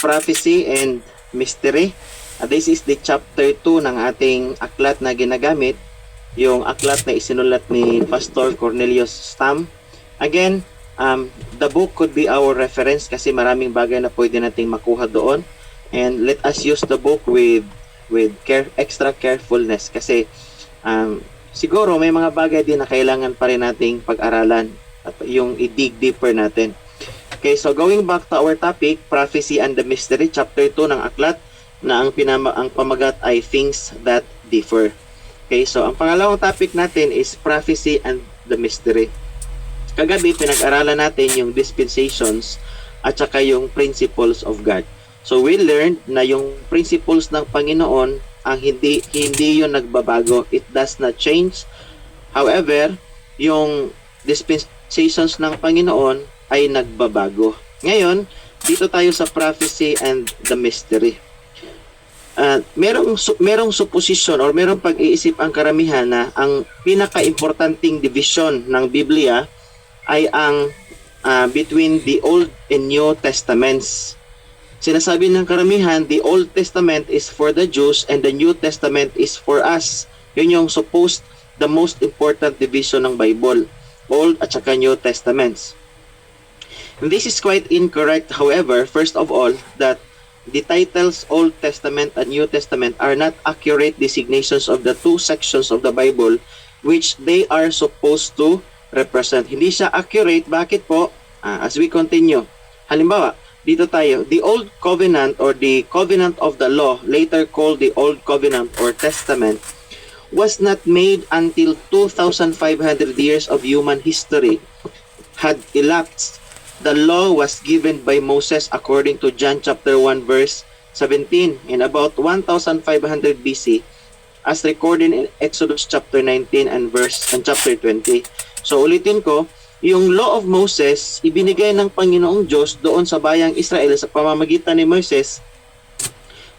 Prophecy and Mystery. This is the chapter 2 ng ating aklat na ginagamit, yung aklat na isinulat ni Pastor Cornelius Stam. Again, the book could be our reference kasi maraming bagay na pwede nating makuha doon. And let us use the book with extra carefulness kasi siguro may mga bagay din na kailangan pa rin nating pag-aralan at yung i-dig deeper natin. Okay, so going back to our topic, Prophecy and the Mystery, chapter 2 ng aklat, na ang pamagat ay Things That Differ. Okay, so ang pangalawang topic natin is Prophecy and the Mystery. Kagabi, pinag-aralan natin yung dispensations at saka yung principles of God. So we learned na yung principles ng Panginoon, ang hindi yun nagbabago. It does not change. However, yung dispensations ng Panginoon ay nagbabago. Ngayon, dito tayo sa Prophecy and the Mystery. Merong supposition or merong pag-iisip ang karamihan na ang pinaka-importanting division ng Biblia ay ang between the Old and New Testaments. Sinasabi ng karamihan, the Old Testament is for the Jews and the New Testament is for us. Yun yung supposed the most important division ng Bible, Old at saka New Testaments. And this is quite incorrect, however, first of all, that the titles Old Testament and New Testament are not accurate designations of the two sections of the Bible which they are supposed to represent. Hindi siya accurate. Bakit po? As we continue. Halimbawa, dito tayo, the Old Covenant or the Covenant of the Law, later called the Old Covenant or Testament, was not made until 2,500 years of human history had elapsed. The law was given by Moses according to John chapter 1 verse 17 in about 1500 BC as recorded in Exodus chapter 19 and chapter 20. So ulitin ko, yung law of Moses ibinigay ng Panginoong Diyos doon sa bayang Israel sa pamamagitan ni Moses,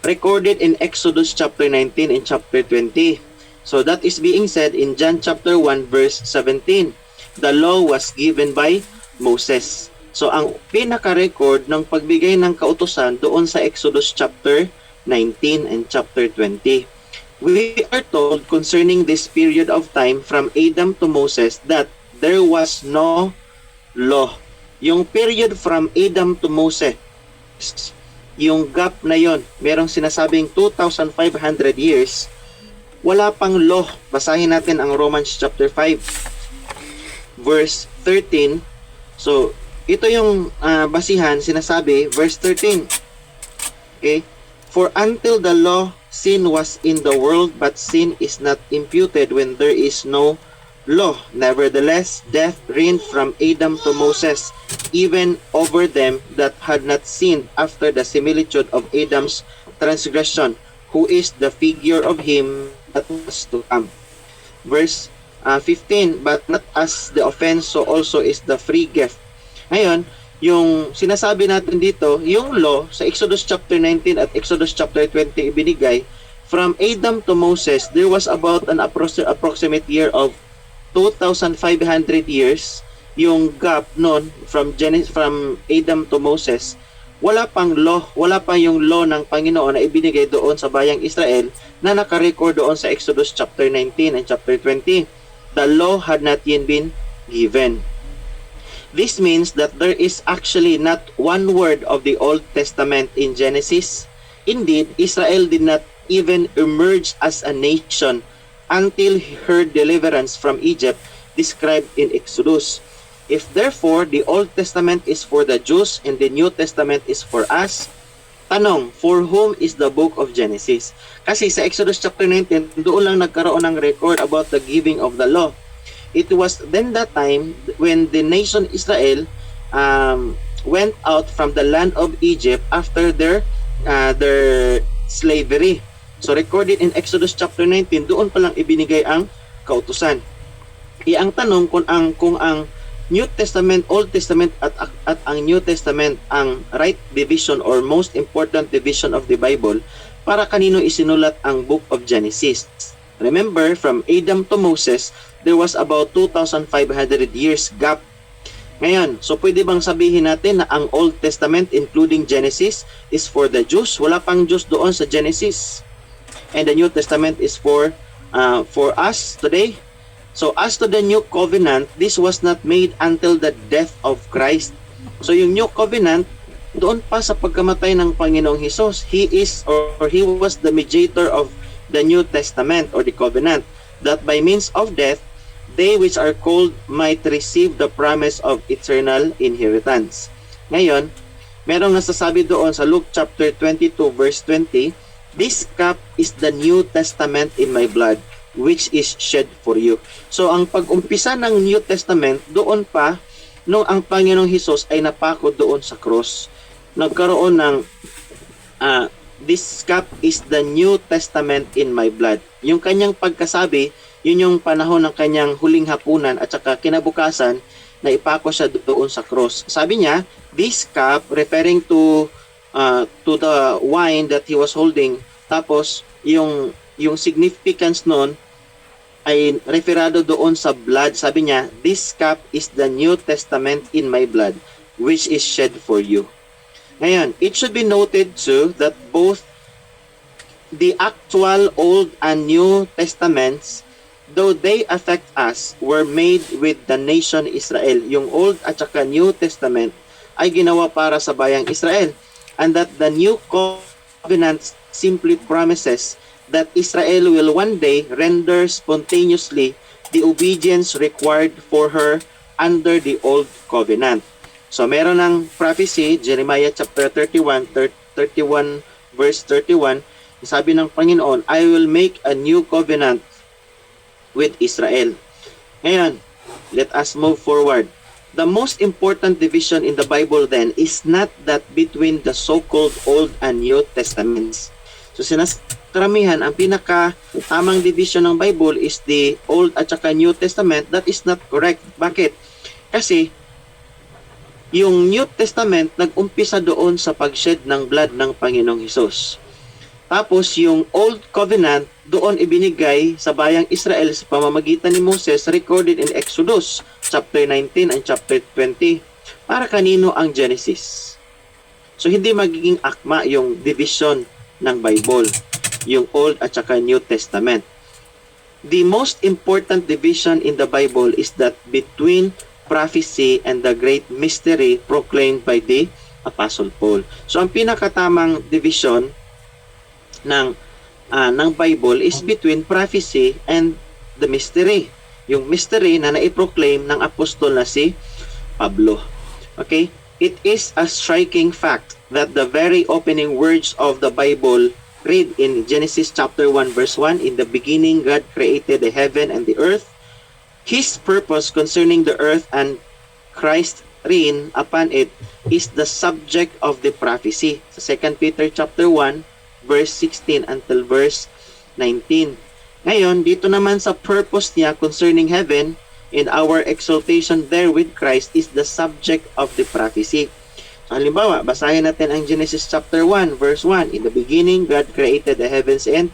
recorded in Exodus chapter 19 and chapter 20. So that is being said in John chapter 1 verse 17. The law was given by Moses. So ang pinaka-record ng pagbigay ng kautusan doon sa Exodus chapter 19 and chapter 20. We are told concerning this period of time from Adam to Moses that there was no law. Yung period from Adam to Moses, yung gap na yon, merong sinasabing 2,500 years, wala pang law. Basahin natin ang Romans chapter 5 verse 13. So ito yung basihan, sinasabi, verse 13. Okay? For until the law, sin was in the world, but sin is not imputed when there is no law. Nevertheless, death reigned from Adam to Moses, even over them that had not sinned after the similitude of Adam's transgression, who is the figure of him that was to come. Verse 15, but not as the offense, so also is the free gift. Ngayon, yung sinasabi natin dito, yung law sa Exodus chapter 19 at Exodus chapter 20 ibinigay, from Adam to Moses, there was about an approximate year of 2,500 years. Yung gap noon from Adam to Moses, wala pang law, wala pa yung law ng Panginoon na ibinigay doon sa bayang Israel na nakarecord doon sa Exodus chapter 19 and chapter 20. The law had not yet been given. This means that there is actually not one word of the Old Testament in Genesis. Indeed, Israel did not even emerge as a nation until her deliverance from Egypt described in Exodus. If therefore the Old Testament is for the Jews and the New Testament is for us, tanong, for whom is the book of Genesis? Kasi sa Exodus chapter 19, doon lang nagkaroon ng record about the giving of the law. It was then that time when the nation Israel went out from the land of Egypt after their slavery. So recorded in Exodus chapter 19, doon pa lang ibinigay ang kautusan. Ang tanong kung ang New Testament, Old Testament at ang New Testament ang right division or most important division of the Bible, para kanino isinulat ang book of Genesis? Remember, from Adam to Moses, there was about 2,500 years gap. Ngayon, so pwede bang sabihin natin na ang Old Testament including Genesis is for the Jews? Wala pang Jews doon sa Genesis. And the New Testament is for us today. So as to the New Covenant, this was not made until the death of Christ. So yung New Covenant, doon pa sa pagkamatay ng Panginoong Hesus, He is or He was the mediator of the New Testament or the Covenant, that by means of death, they which are called might receive the promise of eternal inheritance. Ngayon, merong nasasabi doon sa Luke chapter 22 verse 20, this cup is the New Testament in my blood, which is shed for you. So ang pag-umpisa ng New Testament, doon pa, nung ang Panginoong Hesus ay napako doon sa cross, nagkaroon ng this cup is the New Testament in my blood. Yung kanyang pagkasabi, yun yung panahon ng kanyang huling hapunan at saka kinabukasan na ipako siya doon sa cross. Sabi niya, this cup, referring to the wine that he was holding, tapos yung significance nun ay referado doon sa blood. Sabi niya, this cup is the New Testament in my blood, which is shed for you. Ngayon, it should be noted too that both the actual Old and New Testaments, though they affect us, were made with the nation Israel. Yung Old at saka New Testament ay ginawa para sa bayang Israel. And that the New Covenant simply promises that Israel will one day render spontaneously the obedience required for her under the Old Covenant. So meron ng prophecy, Jeremiah chapter 31 verse 31, sabi ng Panginoon, I will make a new covenant with Israel. Ngayon, let us move forward. The most important division in the Bible then is not that between the so-called Old and New Testaments. So karamihan, ang pinaka-tamang division ng Bible is the Old at saka New Testament. That is not correct. Bakit? Kasi yung New Testament nag-umpisa doon sa pag-shed ng blood ng Panginoong Hesus. Tapos yung Old Covenant doon ibinigay sa bayang Israel sa pamamagitan ni Moses, recorded in Exodus chapter 19 and chapter 20. Para kanino ang Genesis? So hindi magiging akma yung division ng Bible, yung Old at saka New Testament. The most important division in the Bible is that between prophecy and the great mystery proclaimed by the Apostle Paul. So ang pinakatamang division ng Bible is between prophecy and the mystery. Yung mystery na naiproclaim ng apostol na si Pablo. Okay? It is a striking fact that the very opening words of the Bible read in Genesis chapter 1 verse 1, in the beginning God created the heaven and the earth. His purpose concerning the earth and Christ's reign upon it is the subject of the prophecy. Sa 2 Peter chapter 1 verse 16 until verse 19. Ngayon, dito naman sa purpose niya concerning heaven and our exaltation there with Christ is the subject of the prophecy. So, halimbawa, basahin natin ang Genesis chapter 1 verse 1. In the beginning, God created the heavens and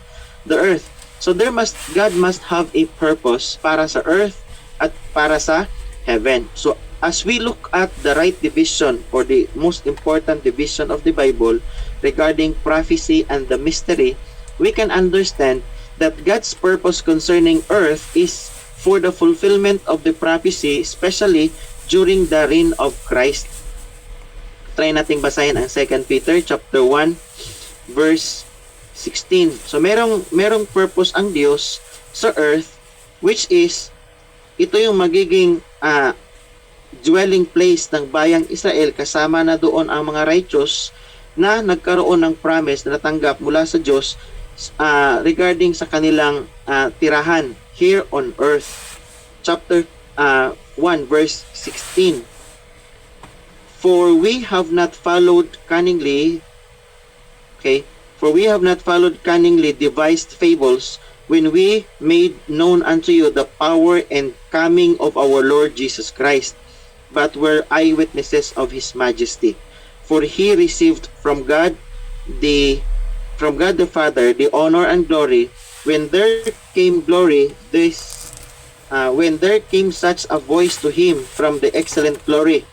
the earth. So God must have a purpose para sa earth at para sa heaven. So as we look at the right division or the most important division of the Bible regarding prophecy and the mystery, we can understand that God's purpose concerning earth is for the fulfillment of the prophecy, especially during the reign of Christ. Try nating basahin ang 2 Peter chapter 1 verse 16. So merong purpose ang Diyos sa earth, which is ito yung magiging dwelling place ng bayang Israel, kasama na doon ang mga righteous na nagkaroon ng promise na natanggap mula sa Diyos regarding sa kanilang tirahan here on earth. Chapter 1 verse 16. For we have not followed cunningly devised fables when we made known unto you the power and coming of our Lord Jesus Christ, but were eyewitnesses of his majesty. For he received from God the Father the honor and glory. When there came glory, this when there came such a voice to him from the excellent glory,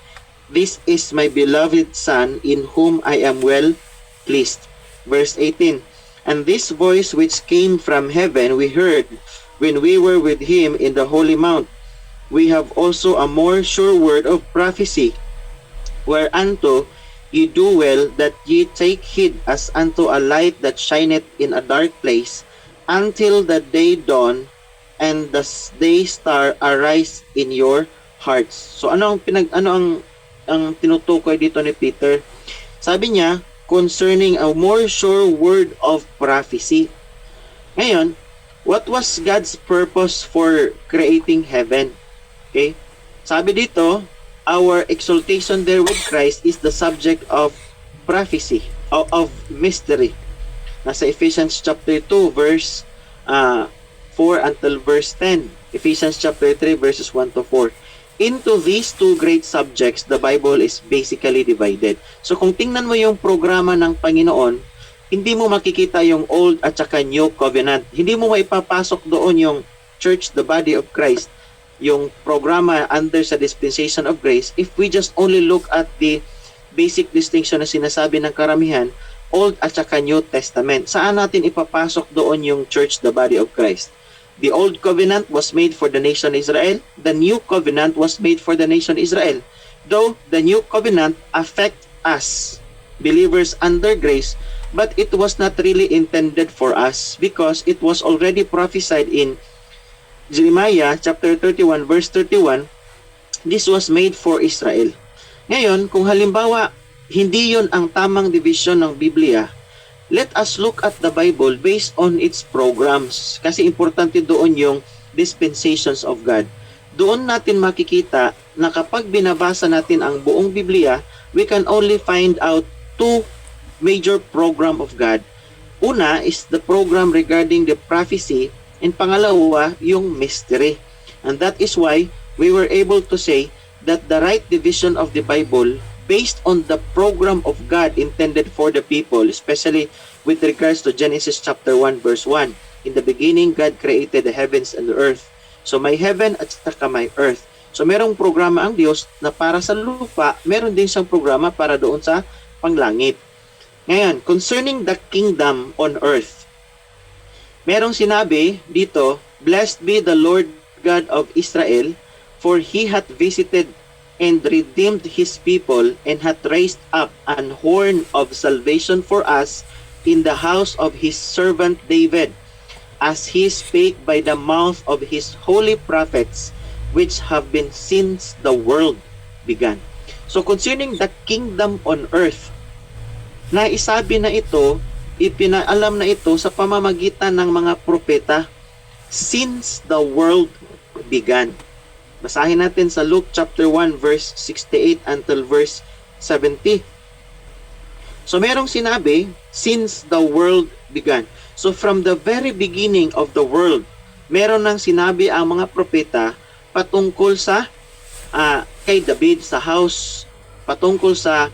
"This is my beloved Son, in whom I am well pleased." Verse 18, "And this voice which came from heaven we heard when we were with him in the holy mount. We have also a more sure word of prophecy, whereunto ye do well that ye take heed as unto a light that shineth in a dark place, until the day dawn and the day star arise in your hearts." So ano ang tinutukoy dito ni Peter? Sabi niya, concerning a more sure word of prophecy. Ngayon, what was God's purpose for creating heaven? Okay? Sabi dito, our exaltation there with Christ is the subject of prophecy, of mystery. Nasa Ephesians chapter 2 verse 4 until verse 10. Ephesians chapter 3 verses 1 to 4. Into these two great subjects, the Bible is basically divided. So kung tingnan mo yung programa ng Panginoon, hindi mo makikita yung Old at saka New Covenant. Hindi mo maipapasok doon yung Church, the body of Christ, yung programa under sa dispensation of grace, if we just only look at the basic distinction na sinasabi ng karamihan, Old at saka New Testament. Saan natin ipapasok doon yung Church, the body of Christ? The Old Covenant was made for the nation Israel. The New Covenant was made for the nation Israel. Though the New Covenant affect us, believers under grace, but it was not really intended for us because it was already prophesied in Jeremiah chapter 31 verse 31. This was made for Israel. Ngayon, kung halimbawa hindi yon ang tamang division ng Biblia, let us look at the Bible based on its programs. Kasi importante doon yung dispensations of God. Doon natin makikita na kapag binabasa natin ang buong Biblia, we can only find out two major program of God. Una is the program regarding the prophecy, and pangalawa, yung mystery. And that is why we were able to say that the right division of the Bible based on the program of God intended for the people, especially with regards to Genesis chapter 1 verse 1. In the beginning, God created the heavens and the earth. So may heaven at saka may earth. So merong programa ang Diyos na para sa lupa, meron din siyang programa para doon sa panglangit. Ngayon, concerning the kingdom on earth, merong sinabi dito, "Blessed be the Lord God of Israel, for He hath visited and redeemed His people, and hath raised up an horn of salvation for us in the house of His servant David, as He spake by the mouth of His holy prophets, which have been since the world began." So concerning the kingdom on earth, naisabi na ito, ipinaalam na ito sa pamamagitan ng mga propeta since the world began. Basahin natin sa Luke chapter 1 verse 68 until verse 70. So merong sinabi, since the world began. So from the very beginning of the world, meron nang sinabi ang mga propeta patungkol sa kay David, sa house, patungkol sa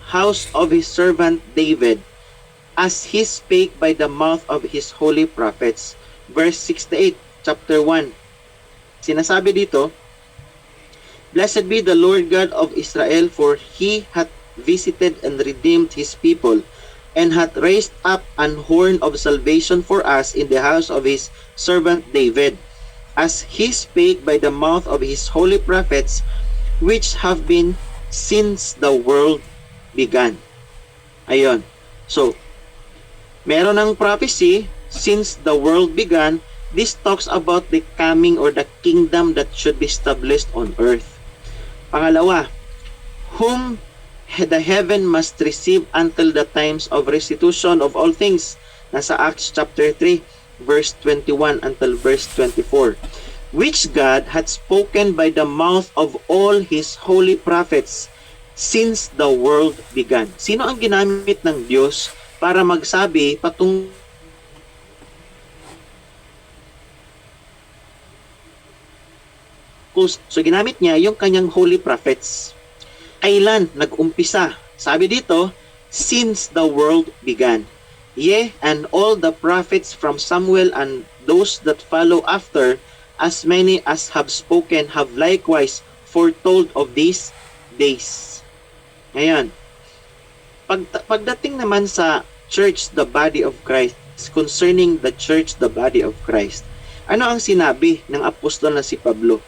house of his servant David, as he spake by the mouth of his holy prophets. Verse 68, chapter 1. Sinasabi dito, "Blessed be the Lord God of Israel, for He hath visited and redeemed His people, and hath raised up an horn of salvation for us in the house of His servant David, as He spake by the mouth of His holy prophets, which have been since the world began." Ayon. So, meron ng prophecy since the world began. This talks about the coming or the kingdom that should be established on earth. Pangalawa, whom the heaven must receive until the times of restitution of all things. Nasa Acts chapter 3, verse 21 until verse 24. Which God had spoken by the mouth of all His holy prophets since the world began. Sino ang ginamit ng Diyos para magsabi patungkol? So ginamit niya yung kanyang holy prophets. Kailan nag-umpisa? Sabi dito, since the world began. Yea, and all the prophets from Samuel and those that follow after, as many as have spoken have likewise foretold of these days. Ngayon, pagdating naman sa church, the body of Christ, concerning the church, the body of Christ, ano ang sinabi ng apostol na si Pablo?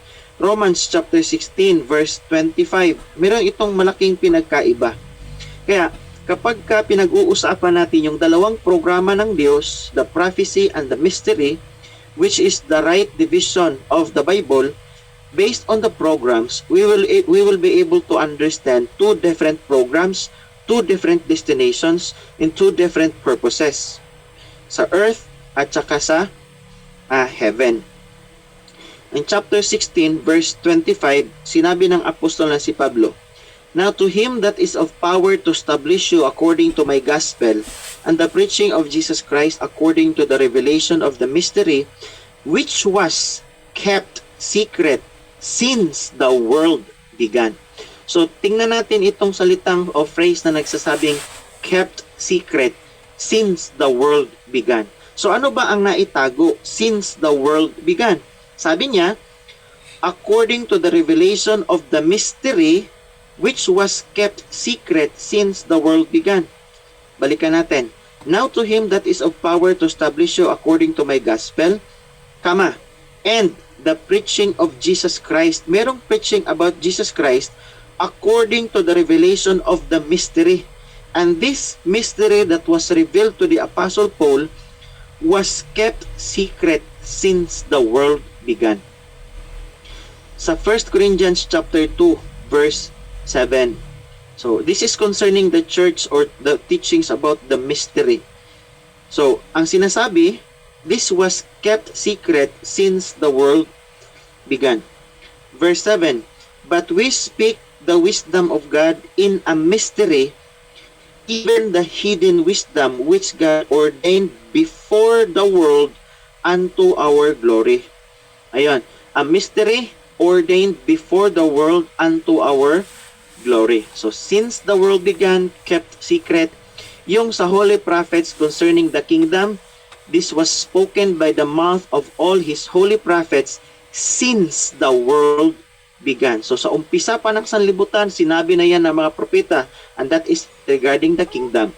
Romans chapter 16 verse 25. Meron itong malaking pinagkaiba. Kaya kapag pinag-uusapan natin yung dalawang programa ng Diyos, the prophecy and the mystery, which is the right division of the Bible, based on the programs, we will be able to understand two different programs, two different destinations, and two different purposes. Sa earth at saka sa heaven. In chapter 16 verse 25, sinabi ng apostol na si Pablo, "Now to him that is of power to establish you according to my gospel, and the preaching of Jesus Christ according to the revelation of the mystery, which was kept secret since the world began." So, tingnan natin itong salitang o phrase na nagsasabing kept secret since the world began. So, ano ba ang naitago since the world began? Sabi niya, according to the revelation of the mystery which was kept secret since the world began. Balikan natin. Now to him that is of power to establish you according to my gospel, and the preaching of Jesus Christ. Merong preaching about Jesus Christ according to the revelation of the mystery. And this mystery that was revealed to the Apostle Paul was kept secret since the world began. Sa 1 Corinthians chapter 2 verse 7. So this is concerning the church or the teachings about the mystery. So ang sinasabi, this was kept secret since the world began. Verse 7. But we speak the wisdom of God in a mystery, even the hidden wisdom which God ordained before the world unto our glory. Ayan, a mystery ordained before the world unto our glory. So since the world began, kept secret, yung sa holy prophets concerning the kingdom, this was spoken by the mouth of all his holy prophets since the world began. So sa umpisa pa ng sanlibutan, sinabi na yan ng mga propeta, and that is regarding the kingdom.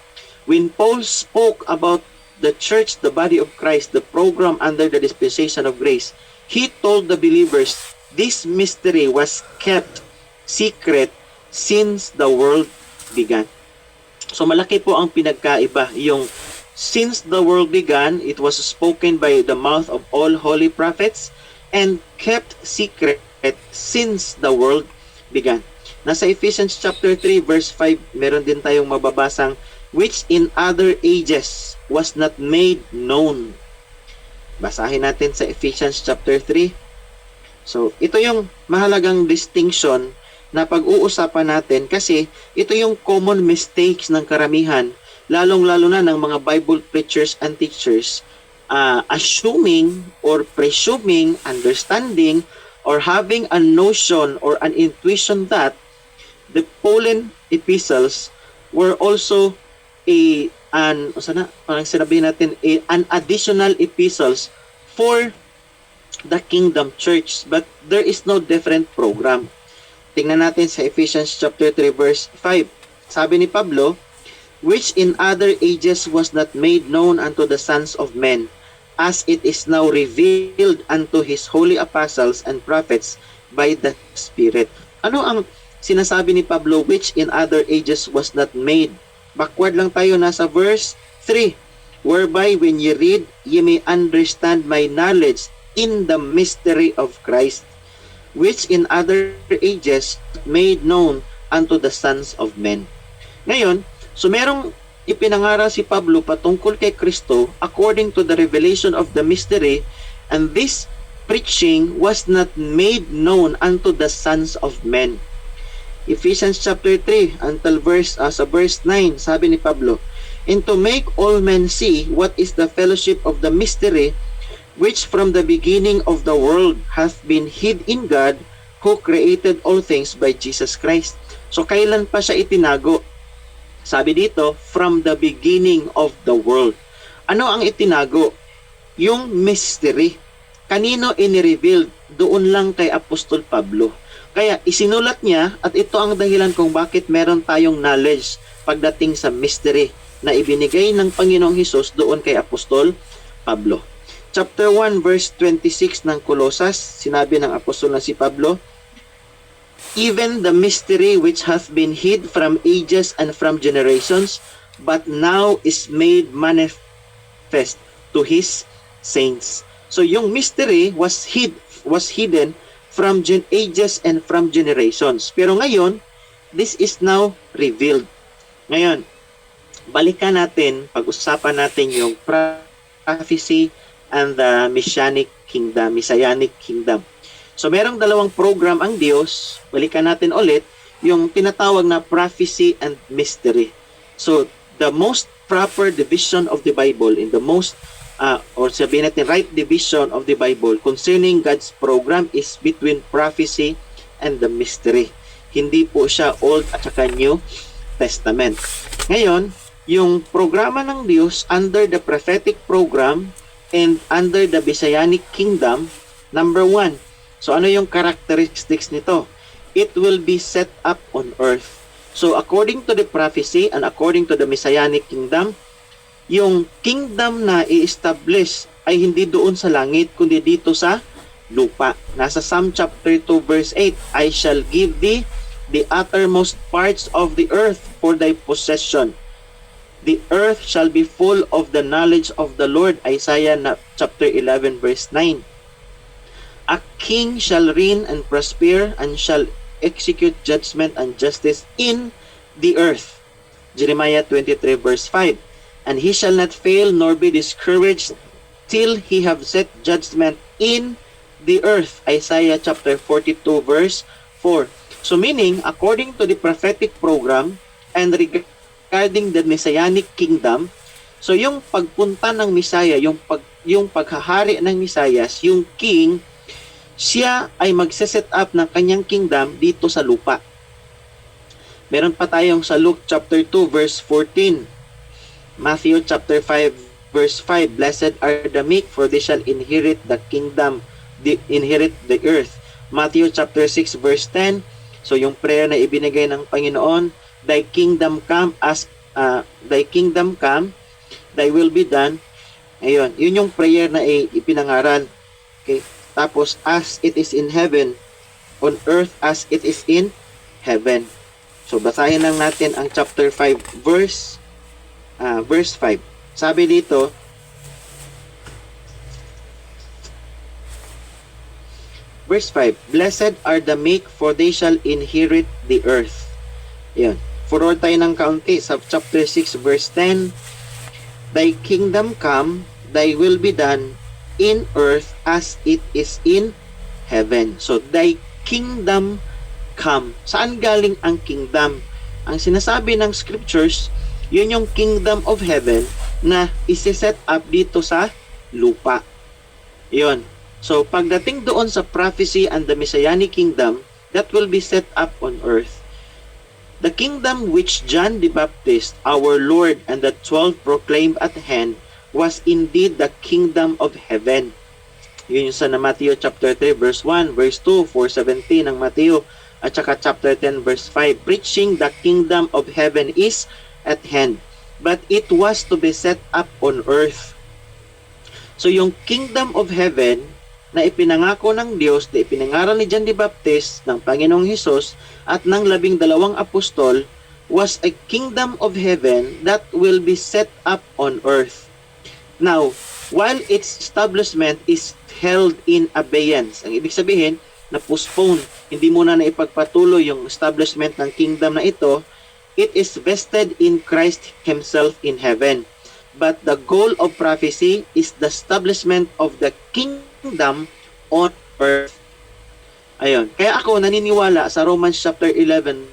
When Paul spoke about the church, the body of Christ, the program under the dispensation of grace, he told the believers this mystery was kept secret since the world began. So malaki po ang pinagkaiba. Yung since the world began, it was spoken by the mouth of all holy prophets and kept secret since the world began. Nasa Ephesians chapter 3 verse 5, meron din tayong mababasang which in other ages was not made known. Basahin natin sa Ephesians chapter 3. So, ito yung mahalagang distinction na pag-uusapan natin kasi ito yung common mistakes ng karamihan, lalong-lalo na ng mga Bible preachers and teachers, assuming or presuming, understanding, or having a notion or an intuition that the Pauline epistles were also an additional epistles for the kingdom church, but there is no different program. Tingnan natin sa Ephesians chapter 3 verse 5. Sabi ni Pablo, which in other ages was not made known unto the sons of men, as it is now revealed unto his holy apostles and prophets by the Spirit. Ano ang sinasabi ni Pablo, which in other ages was not made? Backward lang tayo, nasa verse 3. Whereby when ye read, ye may understand my knowledge in the mystery of Christ, which in other ages made known unto the sons of men. Ngayon, so merong ipinangaral si Pablo patungkol kay Kristo according to the revelation of the mystery, and this preaching was not made known unto the sons of men. Ephesians chapter 3 until verse 9, sabi ni Pablo, and to make all men see what is the fellowship of the mystery, which from the beginning of the world hath been hid in God, who created all things by Jesus Christ. So kailan pa siya itinago? Sabi dito, from the beginning of the world. Ano ang itinago? Yung mystery. kanino ini-revealed? Doon lang kay Apostol Pablo. Kaya isinulat niya at ito ang dahilan kung bakit meron tayong knowledge pagdating sa mystery na ibinigay ng Panginoong Hesus doon kay Apostol Pablo. Chapter 1 verse 26 ng Colosas, sinabi ng apostol na si Pablo, even the mystery which hath been hid from ages and from generations, but now is made manifest to His saints. So yung mystery was hidden from ages and from generations. Pero ngayon, this is now revealed. Ngayon, balikan natin, pag-usapan natin yung prophecy and the Messianic Kingdom. So merong dalawang program ang Diyos. Balikan natin ulit yung tinatawag na prophecy and mystery. So the most proper division of the Bible in the most or sabihin natin right division of the Bible concerning God's program is between prophecy and the mystery. Hindi po siya Old at saka New Testament. Ngayon, yung programa ng Diyos under the prophetic program and under the Messianic Kingdom, number 1. So ano yung characteristics nito? It will be set up on earth. So according to the prophecy and according to the Messianic Kingdom, yung kingdom na i-establish ay hindi doon sa langit kundi dito sa lupa. Nasa Psalm chapter 2 verse 8, I shall give thee the uttermost parts of the earth for thy possession. The earth shall be full of the knowledge of the Lord. Isaiah chapter 11 verse 9. A king shall reign and prosper and shall execute judgment and justice in the earth. Jeremiah 23 verse 5. And he shall not fail nor be discouraged till he have set judgment in the earth. Isaiah chapter 42 verse 4. So meaning, according to the prophetic program and regarding the Messianic Kingdom, so yung pagpunta ng Messiah, yung paghahari ng Mesias, yung king, siya ay magse-set up ng kanyang kingdom dito sa lupa. Meron pa tayong sa Luke chapter 2 verse 14. Matthew chapter 5 verse 5, blessed are the meek, for they shall inherit the kingdom, inherit the earth. Matthew chapter 6 verse 10, so yung prayer na ibinigay ng Panginoon, thy kingdom come, thy will be done. Ayun, yun yung prayer na ipinangaral. Okay? Tapos, as it is in heaven, on earth as it is in heaven. So, basahin lang natin ang chapter 5 verse 5. Sabi dito, verse 5, blessed are the meek, for they shall inherit the earth. Yan. Forward tayo ng kaunti sa chapter 6 verse 10. Thy kingdom come, thy will be done in earth as it is in heaven. So, thy kingdom come. Saan galing ang kingdom? Ang sinasabi ng scriptures, yun yung kingdom of heaven na isi-set up dito sa lupa. Yun. So, pagdating doon sa prophecy and the Messianic Kingdom, that will be set up on earth. The kingdom which John the Baptist, our Lord, and the 12 proclaimed at hand was indeed the kingdom of heaven. Yun yung sa Matthew chapter 3 verse 1, verse 2, 4:17 ng Matthew, at saka chapter 10 verse 5, preaching the kingdom of heaven is at hand, but it was to be set up on earth. So yung kingdom of heaven na ipinangako ng Diyos, na ipinangaral ni John the Baptist, ng Panginoong Hesus, at ng 12 apostol, was a kingdom of heaven that will be set up on earth. Now, while its establishment is held in abeyance, ang ibig sabihin, na-postpone, hindi muna na ipagpatuloy yung establishment ng kingdom na ito, it is vested in Christ Himself in heaven. But the goal of prophecy is the establishment of the kingdom on earth. Ayun. Kaya ako naniniwala sa Romans chapter 11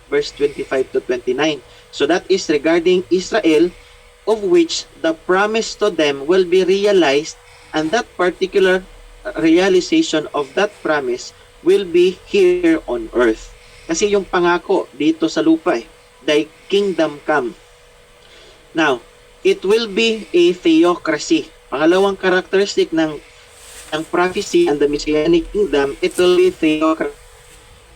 verse 25 to 29. So that is regarding Israel, of which the promise to them will be realized, and that particular realization of that promise will be here on earth. Kasi yung pangako dito sa lupa thy kingdom come. Now, it will be a theocracy. Pangalawang characteristic ng prophecy and the Messianic kingdom, it will be theocracy.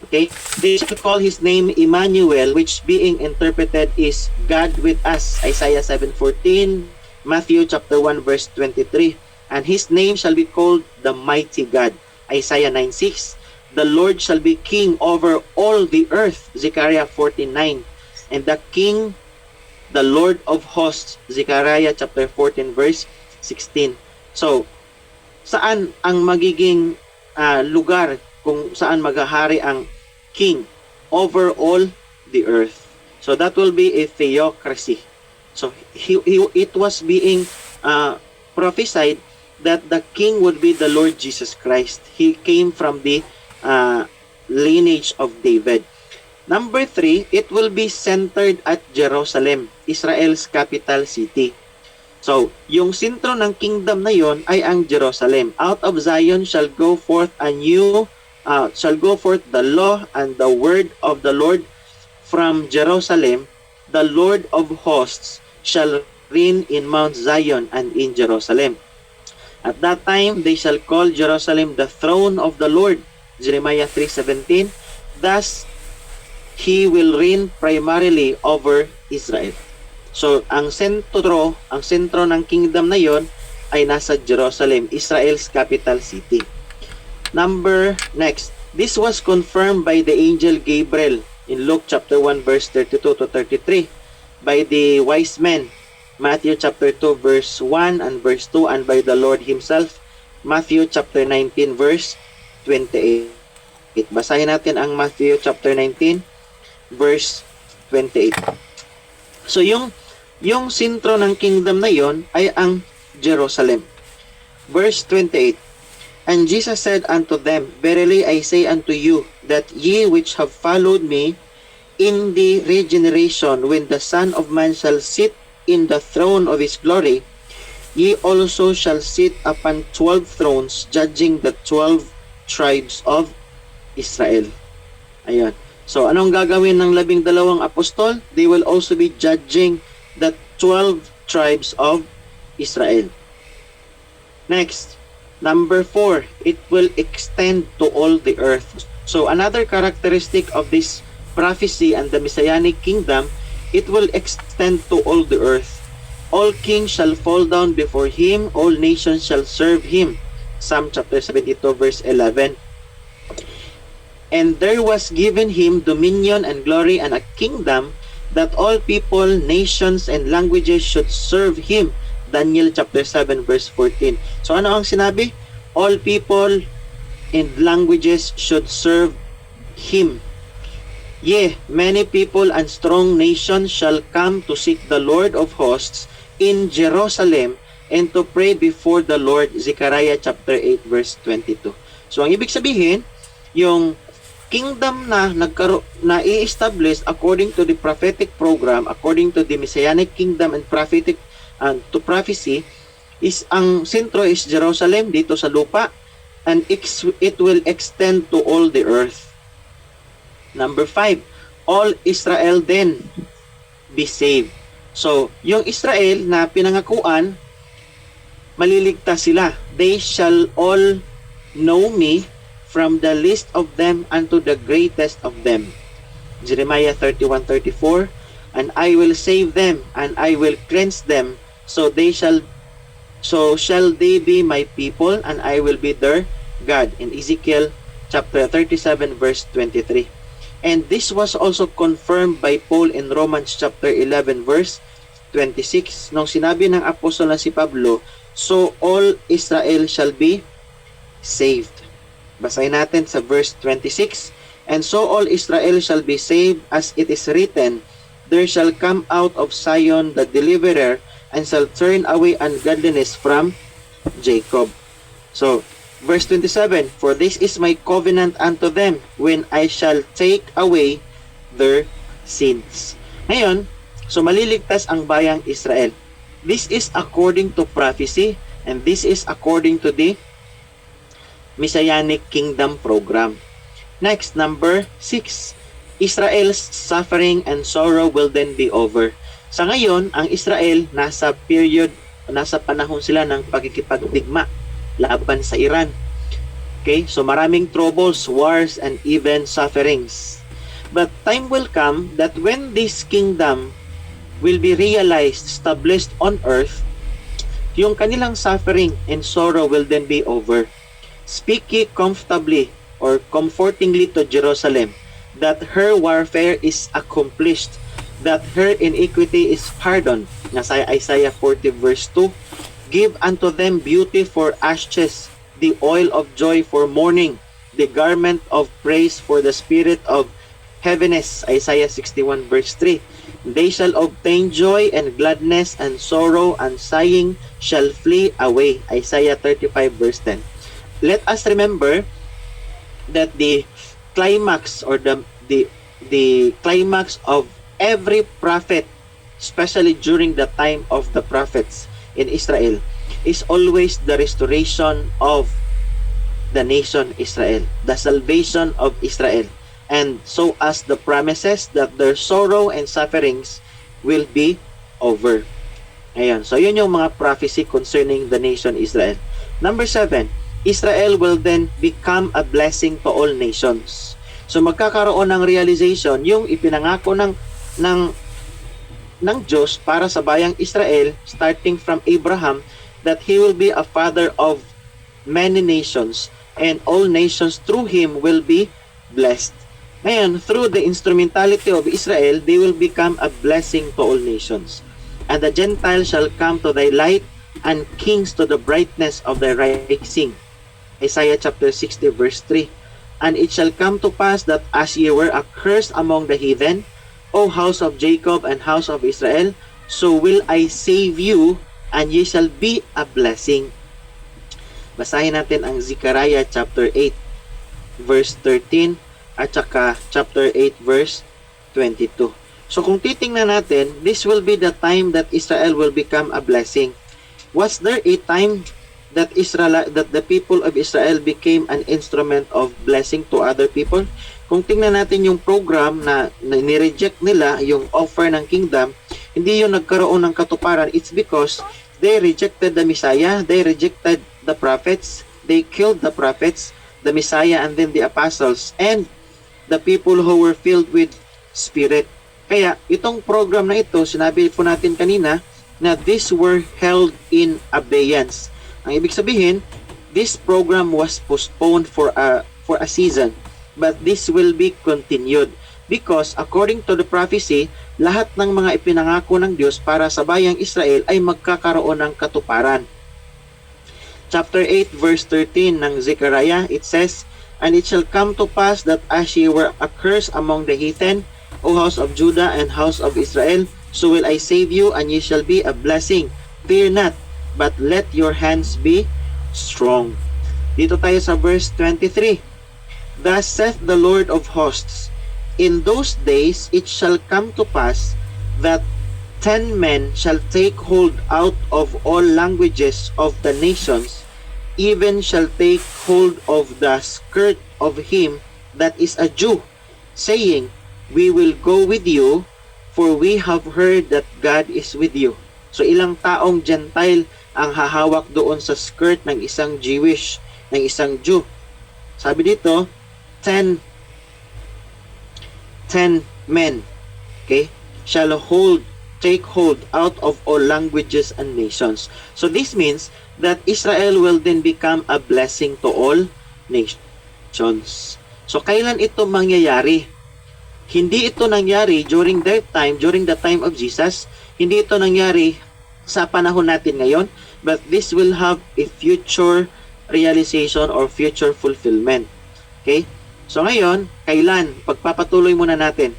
Okay? They shall call his name Emmanuel, which being interpreted is God with us. Isaiah 7:14, Matthew chapter 1 verse 23. And his name shall be called the mighty God. Isaiah 9:6. The Lord shall be king over all the earth. Zechariah 14:9. And the king, the Lord of hosts. Zechariah chapter 14 verse 16. So, saan ang magiging lugar kung saan maghahari ang king over all the earth? So that will be a theocracy. So it was being prophesied that the king would be the Lord Jesus Christ. He came from the lineage of David. Number 3, it will be centered at Jerusalem, Israel's capital city. So, yung sentro ng kingdom na yon ay ang Jerusalem. Out of Zion shall go forth the law and the word of the Lord from Jerusalem. The Lord of hosts shall reign in Mount Zion and in Jerusalem. At that time they shall call Jerusalem the throne of the Lord. Jeremiah 3:17. Thus he will reign primarily over Israel. So, ang sentro ng kingdom na yon ay nasa Jerusalem, Israel's capital city. Next, this was confirmed by the angel Gabriel in Luke chapter 1 verse 32 to 33, by the wise men, Matthew chapter 2 verse 1 and verse 2, and by the Lord himself, Matthew chapter 19 verse 28. Basahin natin ang Matthew chapter 19 verse 28. So yung sentro ng kingdom na yon ay ang Jerusalem. Verse 28. And Jesus said unto them, Verily I say unto you, that ye which have followed me in the regeneration, when the Son of Man shall sit in the throne of his glory, ye also shall sit upon 12 thrones, judging the 12 tribes of Israel. Ayan. So, anong gagawin ng 12 apostol? They will also be judging the 12 tribes of Israel. Next, number 4, it will extend to all the earth. So, another characteristic of this prophecy and the Messianic kingdom, it will extend to all the earth. All kings shall fall down before him, all nations shall serve him. Psalm chapter 72 verse 11. And there was given him dominion and glory and a kingdom, that all people, nations, and languages should serve him. Daniel chapter 7 verse 14. So ano ang sinabi? All people and languages should serve him. Yea, many people and strong nations shall come to seek the Lord of hosts in Jerusalem and to pray before the Lord. Zechariah chapter 8 verse 22. So ang ibig sabihin, yung kingdom na i-establish according to the prophetic program, according to the Messianic kingdom and prophetic to prophecy, is ang sentro is Jerusalem dito sa lupa, and it will extend to all the earth. Number 5, all Israel then be saved. So, yung Israel na pinangakuan, maliligtas sila. They shall all know me, from the least of them unto the greatest of them. Jeremiah 31:34. And I will save them, and I will cleanse them, so shall they be my people, and I will be their God. In Ezekiel chapter 37 verse 23. And this was also confirmed by Paul in Romans chapter 11 verse 26. Nung sinabi ng apostol na si Pablo, so all Israel shall be saved. Basahin natin sa verse 26. And so all Israel shall be saved, as it is written, there shall come out of Zion the deliverer, and shall turn away ungodliness from Jacob. So, verse 27, for this is my covenant unto them, when I shall take away their sins. Ngayon, so maliligtas ang bayang Israel. This is according to prophecy, and this is according to the Messianic Kingdom program. Next, number 6. Israel's suffering and sorrow will then be over. Sa ngayon, ang Israel nasa panahon sila ng pagkikipagdigma. laban sa Iran. Okay? So maraming troubles, wars, and even sufferings. But time will come that when this kingdom will be realized, established on earth, yung kanilang suffering and sorrow will then be over. Speak ye comfortably or comfortingly to Jerusalem, that her warfare is accomplished, that her iniquity is pardoned. Nasa Isaiah 40 verse 2, give unto them beauty for ashes, the oil of joy for mourning, the garment of praise for the spirit of heaviness. Isaiah 61 verse 3, they shall obtain joy and gladness, and sorrow and sighing shall flee away. Isaiah 35 verse 10. Let us remember that the climax or the climax of every prophet, especially during the time of the prophets in Israel, is always the restoration of the nation Israel, the salvation of Israel. And so as the promises that their sorrow and sufferings will be over. Ayan. So yun yung mga prophecy concerning the nation Israel. Number 7, Israel will then become a blessing to all nations. So magkakaroon ng realization yung ipinangako ng Diyos para sa bayang Israel, starting from Abraham, that he will be a father of many nations, and all nations through him will be blessed. Ngayon, through the instrumentality of Israel, they will become a blessing to all nations. And the Gentiles shall come to thy light, and kings to the brightness of thy rising. Isaiah chapter 60 verse 3. And it shall come to pass that as ye were accursed among the heathen, O house of Jacob and house of Israel, so will I save you, and ye shall be a blessing. Basahin natin ang Zechariah chapter 8 verse 13 at saka chapter 8 verse 22. So kung titingnan natin, this will be the time that Israel will become a blessing. Was there a time that the people of Israel became an instrument of blessing to other people? Kung tingnan natin yung program na ni-reject nila yung offer ng kingdom, hindi yung nagkaroon ng katuparan. It's because they rejected the Messiah, they rejected the prophets, they killed the prophets, the Messiah, and then the apostles, and the people who were filled with Spirit. Kaya itong program na ito, sinabi po natin kanina, na these were held in abeyance. Ang ibig sabihin, this program was postponed for a season, but this will be continued because according to the prophecy, lahat ng mga ipinangako ng Diyos para sa bayang Israel ay magkakaroon ng katuparan. Chapter 8 verse 13 ng Zechariah, it says, and it shall come to pass that as ye were accursed among the heathen, O house of Judah and house of Israel, so will I save you, and ye shall be a blessing. Fear not, but let your hands be strong. Dito tayo sa verse 23. Thus saith the Lord of hosts, in those days it shall come to pass that 10 men shall take hold out of all languages of the nations, even shall take hold of the skirt of him that is a Jew, saying, we will go with you, for we have heard that God is with you. So ilang taong Gentile ang hahawak doon sa skirt ng isang Jewish, ng isang Jew. Sabi dito, 10 men, okay, shall take hold out of all languages and nations. So this means that Israel will then become a blessing to all nations. So kailan ito mangyayari? Hindi ito nangyari during their time, during the time of Jesus. Hindi ito nangyari sa panahon natin ngayon, but this will have a future realization or future fulfillment. Okay? So ngayon, kailan? Pagpapatuloy muna natin.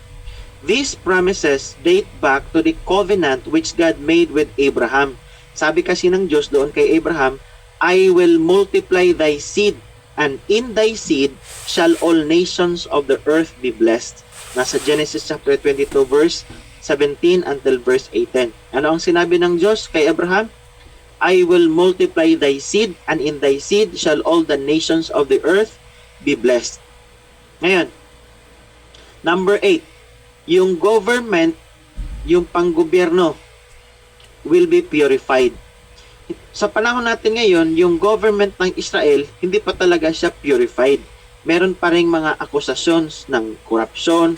These promises date back to the covenant which God made with Abraham. Sabi kasi ng Diyos doon kay Abraham, I will multiply thy seed, and in thy seed shall all nations of the earth be blessed. Nasa Genesis chapter 22 verse 17 until verse 18. Ano ang sinabi ng Diyos kay Abraham? I will multiply thy seed, and in thy seed shall all the nations of the earth be blessed. Ngayon, number 8, yung government, yung panggobyerno will be purified. sa panahon natin ngayon, yung government ng Israel, hindi pa talaga siya purified. Meron pa ring mga accusations ng corruption,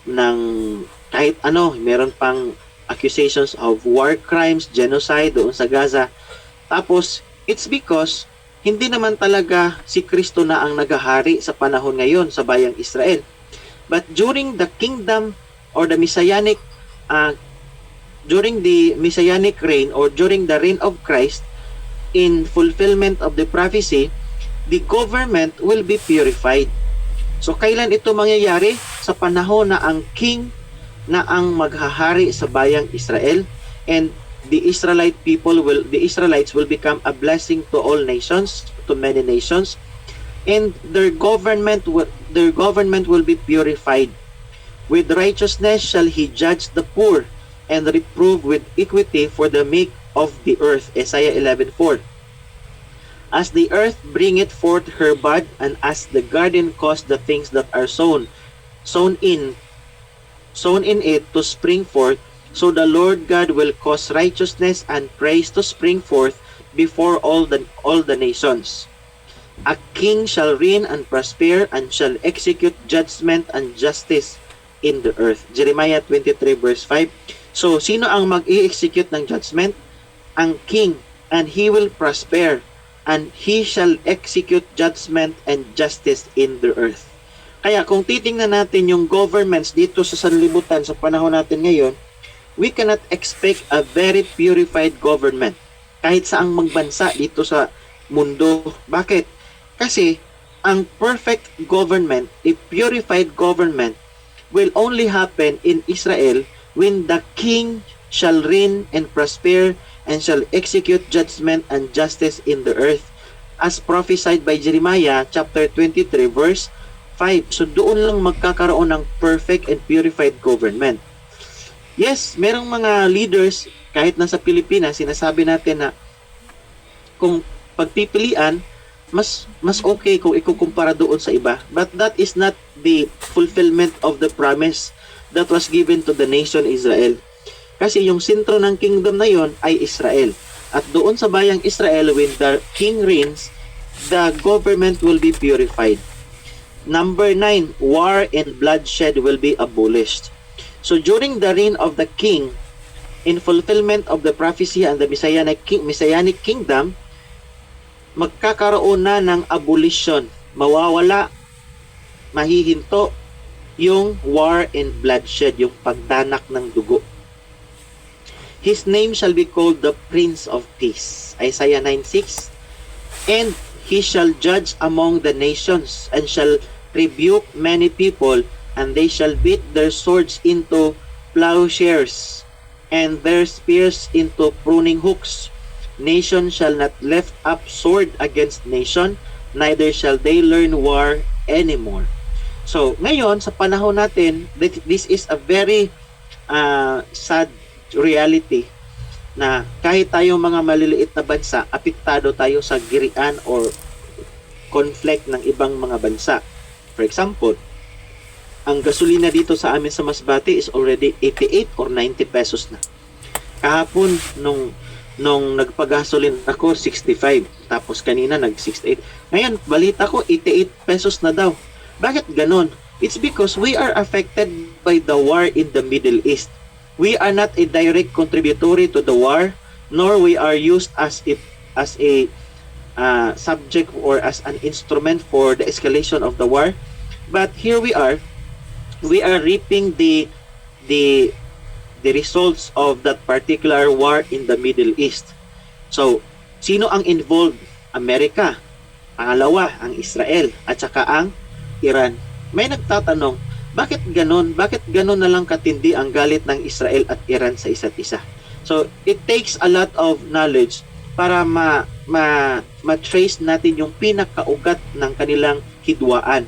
ng kahit ano, meron pang accusations of war crimes, genocide doon sa Gaza. Tapos, it's because hindi naman talaga si Kristo na ang naghahari sa panahon ngayon sa bayang Israel. But during the kingdom or the messianic reign or during the reign of Christ, in fulfillment of the prophecy, the government will be purified. So kailan ito mangyayari? Sa panahon na ang king na ang maghahari sa bayang Israel, and the Israelites will become a blessing to all nations, to many nations, and their government will be purified. With righteousness shall he judge the poor, and reprove with equity for the meek of the earth. Isaiah 11:4. As the earth bringeth forth her bud, and as the garden caused the things that are sown in it to spring forth, so the Lord God will cause righteousness and praise to spring forth before all the nations. A king shall reign and prosper, and shall execute judgment and justice in the earth. Jeremiah 23 verse 5. So, sino ang mag-i-execute ng judgment? Ang king, and he will prosper, and he shall execute judgment and justice in the earth. Kaya kung titingnan natin yung governments dito sa sanlibutan sa panahon natin ngayon, we cannot expect a very purified government kahit saang magbansa dito sa mundo. Bakit? Kasi ang perfect government, a purified government, will only happen in Israel when the king shall reign and prosper and shall execute judgment and justice in the earth, as prophesied by Jeremiah chapter 23 verse 5. So doon lang magkakaroon ng perfect and purified government. Yes, merong mga leaders kahit nasa Pilipinas, sinasabi natin na kung pagpipilian, mas okay kung ikukumpara doon sa iba. But that is not the fulfillment of the promise that was given to the nation Israel. Kasi yung sentro ng kingdom na yon ay Israel. At doon sa bayang Israel, when the king reigns, the government will be purified. Number 9, war and bloodshed will be abolished. So during the reign of the king, in fulfillment of the prophecy and the messianic kingdom, magkakaroon na ng abolition. Mawawala, mahihinto yung war and bloodshed, yung pagdanak ng dugo. His name shall be called the Prince of Peace. Isaiah 9:6. And he shall judge among the nations, and shall rebuke many people, and they shall beat their swords into plowshares, and their spears into pruning hooks. Nation shall not lift up sword against nation, neither shall they learn war anymore. So, ngayon, sa panahon natin, this is a very sad reality na kahit tayong mga maliliit na bansa, apektado tayo sa girian or conflict ng ibang mga bansa. For example, ang gasolina dito sa amin sa Masbate is already 88 or 90 pesos na. Kahapon, nung nagpagasolin ako, 65. Tapos kanina, nag-68. Ngayon, balita ko, 88 pesos na daw. Bakit ganon? It's because we are affected by the war in the Middle East. We are not a direct contributory to the war, nor we are used as a subject or as an instrument for the escalation of the war. But here we are reaping the results of that particular war in the Middle East. So, sino ang involved? Amerika. Pangalawa, ang Israel. At saka ang Iran. May nagtatanong, bakit ganon? Bakit ganon na lang katindi ang galit ng Israel at Iran sa isa't isa? So, it takes a lot of knowledge para ma-trace natin yung pinakaugat ng kanilang hidwaan.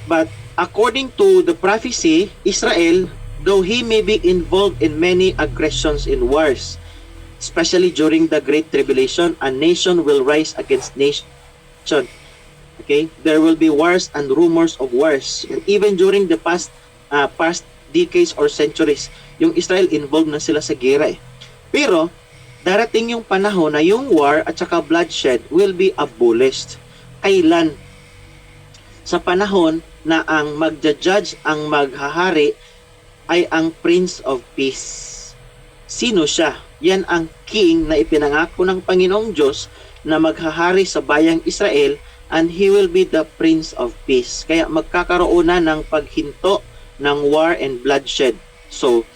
But according to the prophecy, Israel, though he may be involved in many aggressions in wars, especially during the Great Tribulation, a nation will rise against nation. Okay? There will be wars and rumors of wars. And even during the past decades or centuries, yung Israel involved na sila sa gera eh. Pero, darating yung panahon na yung war at saka bloodshed will be abolished. Kailan? Sa panahon na ang magja-judge, ang maghahari ay ang Prince of Peace. Sino siya? Yan ang king na ipinangako ng Panginoong Diyos na maghahari sa bayang Israel, and he will be the Prince of Peace. Kaya magkakaroon na ng paghinto ng war and bloodshed. So,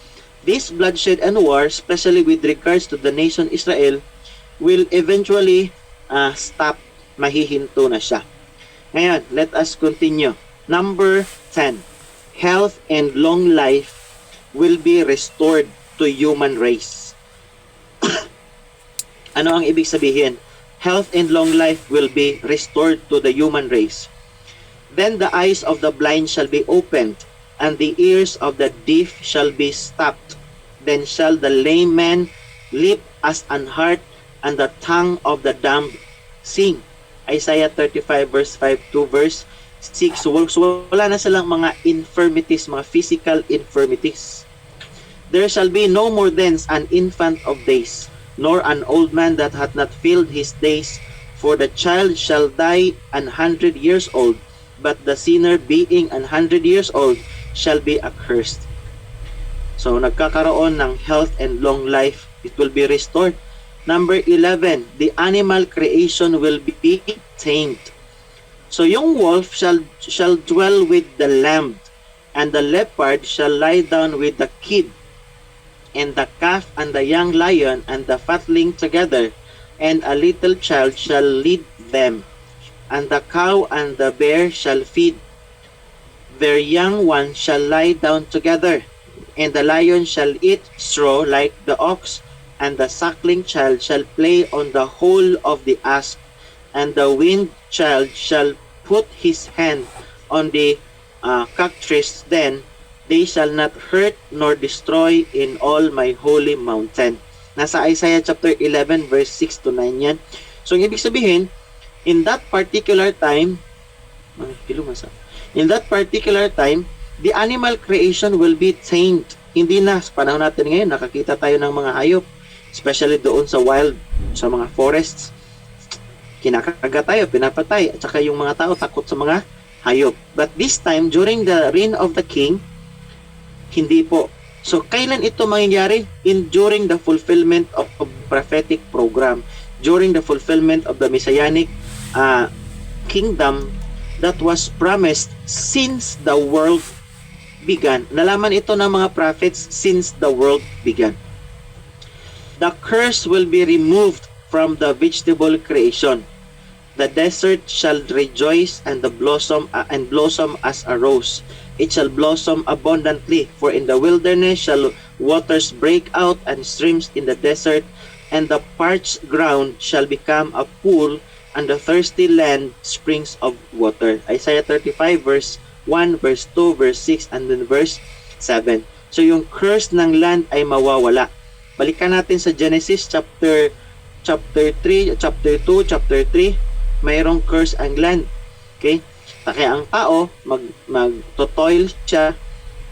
this bloodshed and war, especially with regards to the nation Israel, will eventually stop. Mahihinto na siya. Ngayon, let us continue. Number 10. Health and long life will be restored to human race. Ano ang ibig sabihin? Health and long life will be restored to the human race. Then the eyes of the blind shall be opened, and the ears of the deaf shall be stopped. Then shall the lame man leap as an hart, and the tongue of the dumb sing. Isaiah 35 verse 5 to verse 6. So wala na silang mga infirmities, mga physical infirmities. There shall be no more thence an infant of days, nor an old man that hath not filled his days. For the child shall die 100 years old, but the sinner being 100 years old shall be accursed. So nagkakaroon ng health and long life. It will be restored. Number 11, the animal creation will be tamed. So yung wolf shall dwell with the lamb, and the leopard shall lie down with the kid, and the calf and the young lion and the fatling together, and a little child shall lead them. And the cow and the bear shall feed. Their young ones shall lie down together, and the lion shall eat straw like the ox, and the suckling child shall play on the hole of the asp, and the weaned child shall put his hand on the cockatrice. Then they shall not hurt nor destroy in all my holy mountain. Nasa Isaiah chapter 11 verse 6 to 9 yan. So, ang ibig sabihin, in that particular time, the animal creation will be tamed. Hindi na, sa panahon natin ngayon, nakakita tayo ng mga hayop, especially doon sa wild, sa mga forests. Kinakagat tayo, pinapatay, at saka yung mga tao takot sa mga hayop. But this time, during the reign of the king, hindi po. So, kailan ito mangyayari? During the fulfillment of prophetic program, during the fulfillment of the Messianic kingdom that was promised since the world began. Nalaman ito ng mga prophets since the world began. The curse will be removed from the vegetable creation. The desert shall rejoice and blossom as a rose. It shall blossom abundantly, for in the wilderness shall waters break out and streams in the desert, and the parched ground shall become a pool, and the thirsty land springs of water. Isaiah 35 verse 1, verse 2, verse 6, and then verse 7. So yung curse ng land ay mawawala. Balikan natin sa Genesis chapter 3, chapter 2, chapter 3, mayroong curse ang land. Okay? Kaya ang tao, mag-toil siya,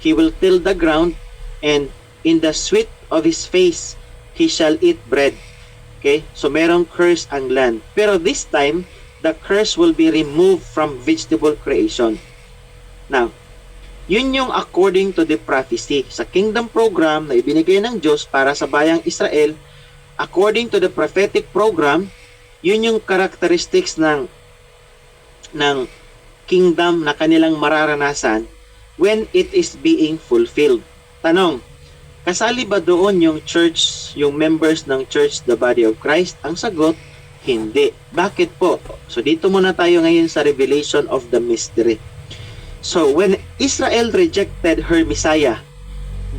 he will till the ground, and in the sweat of his face, he shall eat bread. Okay? So, merong curse ang land. Pero this time, the curse will be removed from vegetable creation. Now, yun yung according to the prophecy. Sa kingdom program na ibinigay ng Diyos para sa bayang Israel, according to the prophetic program, yun yung characteristics ng kingdom na kanilang mararanasan when it is being fulfilled. Tanong, kasali ba doon yung church, yung members ng church, the body of Christ? Ang sagot, hindi. Bakit po? So dito muna tayo ngayon sa revelation of the mystery. So when Israel rejected her Messiah,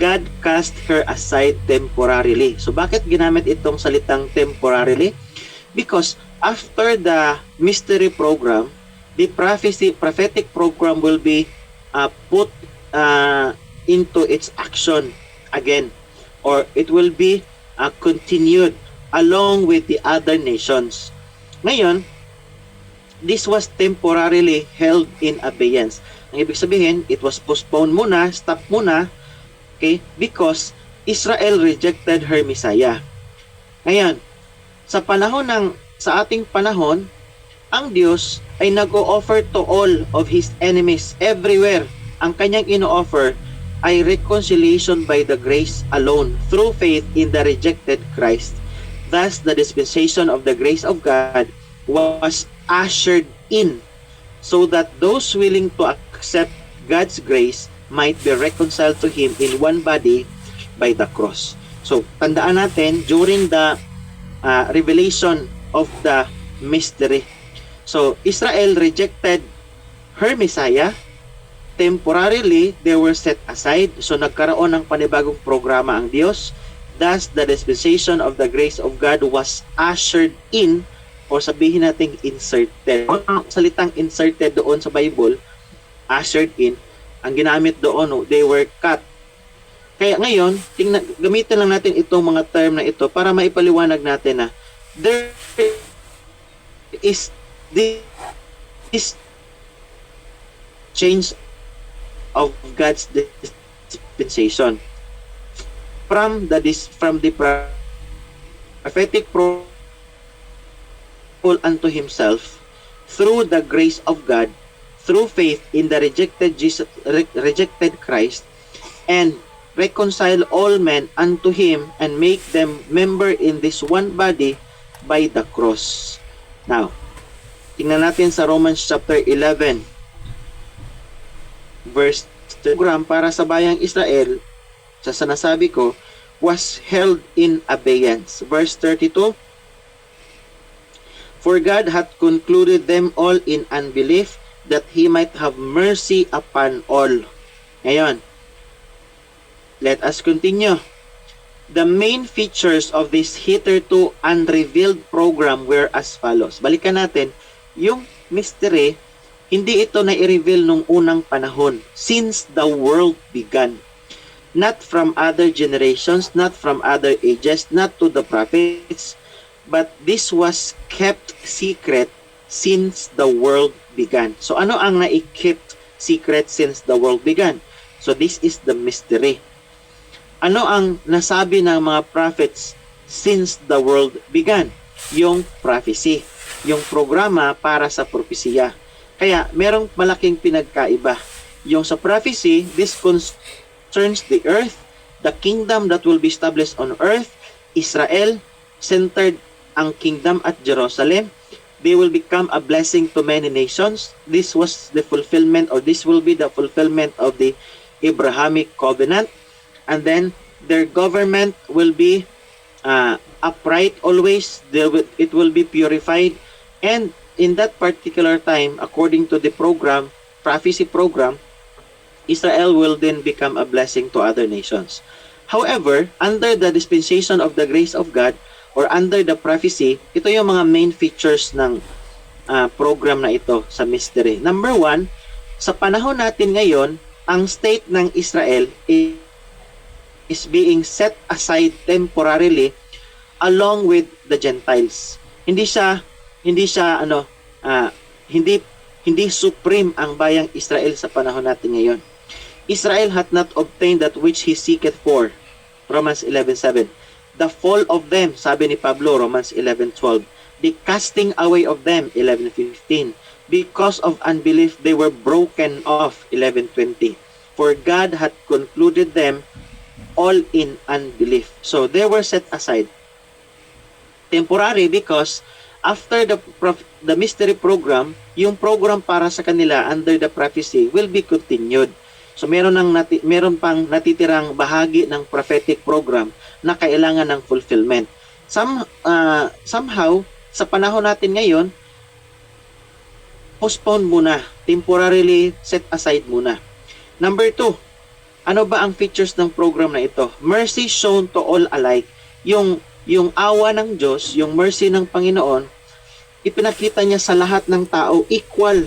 God cast her aside temporarily. So bakit ginamit itong salitang temporarily? Because after the mystery program, the prophetic program will be put into its action again, or it will be continued along with the other nations. Ngayon, this was temporarily held in abeyance. Ang ibig sabihin, it was postponed muna, stop muna, okay, because Israel rejected her Messiah. Ngayon, sa ating panahon, ang Diyos ay nag-o-offer to all of His enemies everywhere. Ang kanyang ino-offer ay reconciliation by the grace alone through faith in the rejected Christ. Thus, the dispensation of the grace of God was ushered in so that those willing to accept God's grace might be reconciled to Him in one body by the cross. So, tandaan natin, during the revelation of the mystery, so Israel rejected her Messiah. Temporarily, they were set aside. So, nagkaroon ng panibagong programa ang Diyos. Thus, the dispensation of the grace of God was ushered in, o sabihin natin inserted. Ang salitang inserted doon sa Bible, ushered in, ang ginamit doon, they were cut. Kaya ngayon, gamitin lang natin itong mga term na ito para maipaliwanag natin na there is this change of God's dispensation from the prophetic role unto Himself through the grace of God, through faith in the rejected Christ, and reconcile all men unto Him and make them member in this one body by the cross. Now, tingnan natin sa Romans chapter 11 verse 2. Program para sa bayang Israel, sa sinasabi ko, was held in abeyance. Verse 32, for God hath concluded them all in unbelief, that He might have mercy upon all. Ngayon, let us continue. The main features of this hitherto unrevealed program were as follows. Balikan natin, yung mystery, hindi ito na-i-reveal nung unang panahon, since the world began. Not from other generations, not from other ages, not to the prophets, but this was kept secret since the world began. So ano ang na-kept secret since the world began? So this is the mystery. Ano ang nasabi ng mga prophets since the world began? Yung prophecy, yung programa para sa propesya. Kaya merong malaking pinagkaiba. Yung sa prophecy, this concerns the earth, the kingdom that will be established on earth, Israel, centered ang kingdom at Jerusalem. They will become a blessing to many nations. This was the fulfillment, or this will be the fulfillment of the Abrahamic covenant. And then their government will be upright always. It will be purified. And in that particular time, according to the program, prophecy program, Israel will then become a blessing to other nations. However, under the dispensation of the grace of God, or under the prophecy, ito yung mga main features ng program na ito sa mystery. Number one, sa panahon natin ngayon, ang state ng Israel is being set aside temporarily along with the Gentiles. Hindi supreme ang bayang Israel sa panahon natin ngayon. Israel hath not obtained that which he seeketh for. Romans 11:7. The fall of them, sabi ni Pablo, Romans 11:12. The casting away of them, 11:15. Because of unbelief, they were broken off, 11:20. For God hath concluded them all in unbelief. So they were set aside. Temporary because after the mystery program, yung program para sa kanila under the prophecy will be continued. So meron pang natitirang bahagi ng prophetic program na kailangan ng fulfillment. Somehow, sa panahon natin ngayon, postpone muna, temporarily set aside muna. Number 2, ano ba ang features ng program na ito? Mercy shown to all alike. Yung awa ng Diyos, yung mercy ng Panginoon, ipinakita niya sa lahat ng tao equal.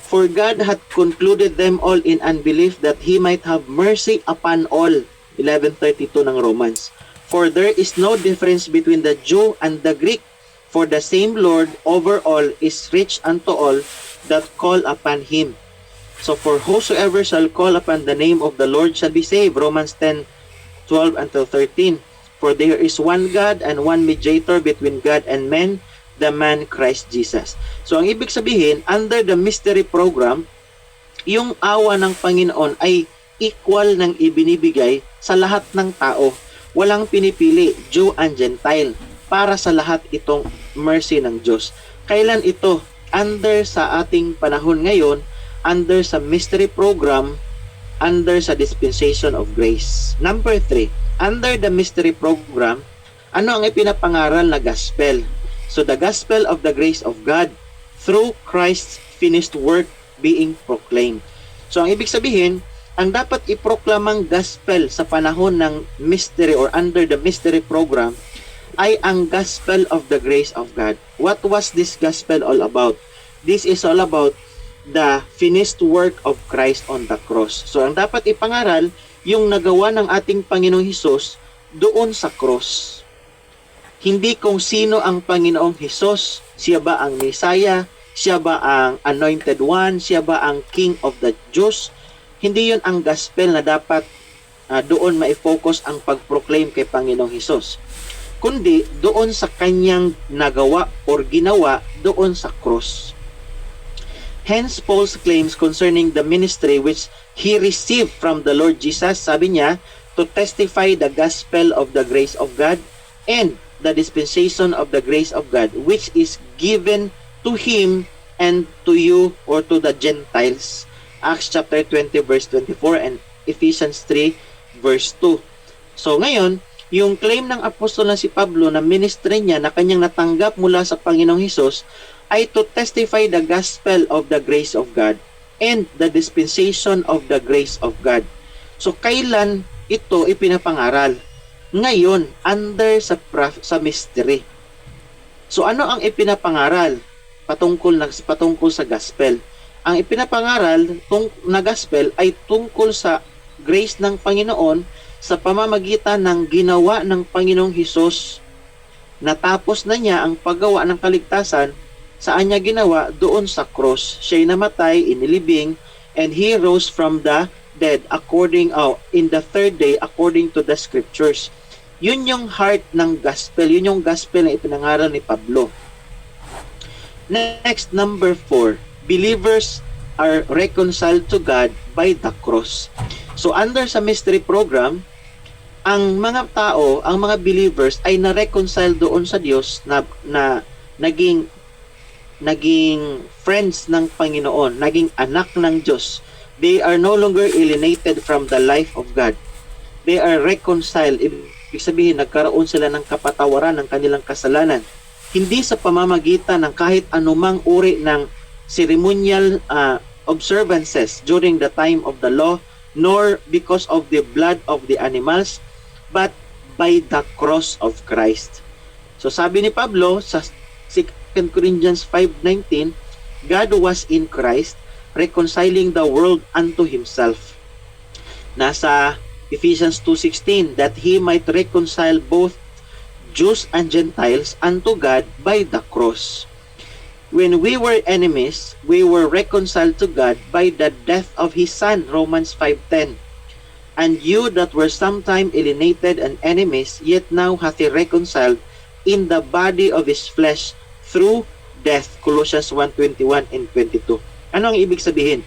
For God hath concluded them all in unbelief, that He might have mercy upon all. 11:32 ng Romans. For there is no difference between the Jew and the Greek, for the same Lord over all is rich unto all that call upon Him. So for whosoever shall call upon the name of the Lord shall be saved. Romans 10:12 until 13. For there is one God and one mediator between God and men, the man Christ Jesus. So ang ibig sabihin, under the mystery program, yung awa ng Panginoon ay equal ng ibinibigay sa lahat ng tao. Walang pinipili, Jew and Gentile, para sa lahat itong mercy ng Diyos. Kailan ito? Under sa ating panahon ngayon, under sa mystery program, under sa dispensation of grace. Number 3, under the mystery program, ano ang ipinapangaral na gospel? So the gospel of the grace of God through Christ's finished work being proclaimed. So ang ibig sabihin, ang dapat iproklamang gospel sa panahon ng mystery or under the mystery program ay ang gospel of the grace of God. What was this gospel all about? This is all about the finished work of Christ on the cross. So ang dapat ipangaral, yung nagawa ng ating Panginoong Hesus doon sa cross. Hindi kung sino ang Panginoong Hesus, siya ba ang Messiah, siya ba ang Anointed One, siya ba ang King of the Jews. Hindi yun ang gospel na dapat doon ma-focus ang pag-proclaim kay Panginoong Hesus. Kundi doon sa kanyang nagawa or ginawa doon sa cross. Hence, Paul's claims concerning the ministry which he received from the Lord Jesus, sabi niya, to testify the gospel of the grace of God and the dispensation of the grace of God, which is given to him and to you or to the Gentiles. Acts chapter 20 verse 24 and Ephesians 3 verse 2. So ngayon, yung claim ng apostol na si Pablo na ministry niya na kanyang natanggap mula sa Panginoong Hesus ay to testify the gospel of the grace of God and the dispensation of the grace of God. So kailan ito ipinapangaral? Ngayon, under sa mystery. So ano ang ipinapangaral patungkol sa gospel? Ang ipinapangaral na gospel ay tungkol sa grace ng Panginoon sa pamamagitan ng ginawa ng Panginoong Hesus. Natapos na niya ang paggawa ng kaligtasan. Saan niya ginawa? Doon sa cross. Siya'y namatay, inilibing, and He rose from the dead in the third day according to the scriptures. Yun yung heart ng gospel. Yun yung gospel na ipinangaral ni Pablo. Next, number 4. Believers are reconciled to God by the cross. So under sa mystery program, ang mga tao, ang mga believers ay na-reconcile doon sa Diyos na naging friends ng Panginoon, naging anak ng Diyos. They are no longer alienated from the life of God. They are reconciled. Ibig sabihin, nagkaroon sila ng kapatawaran ng kanilang kasalanan. Hindi sa pamamagitan ng kahit anumang uri ng ceremonial observances during the time of the law, nor because of the blood of the animals, but by the cross of Christ. So sabi ni Pablo sa 2 Corinthians 5:19, God was in Christ, reconciling the world unto Himself. Nasa Ephesians 2:16, that He might reconcile both Jews and Gentiles unto God by the cross. When we were enemies, we were reconciled to God by the death of His Son, Romans 5:10. And you that were sometime alienated and enemies, yet now hath He reconciled in the body of His flesh through death, Colossians 1:21 and 22. Ano ang ibig sabihin?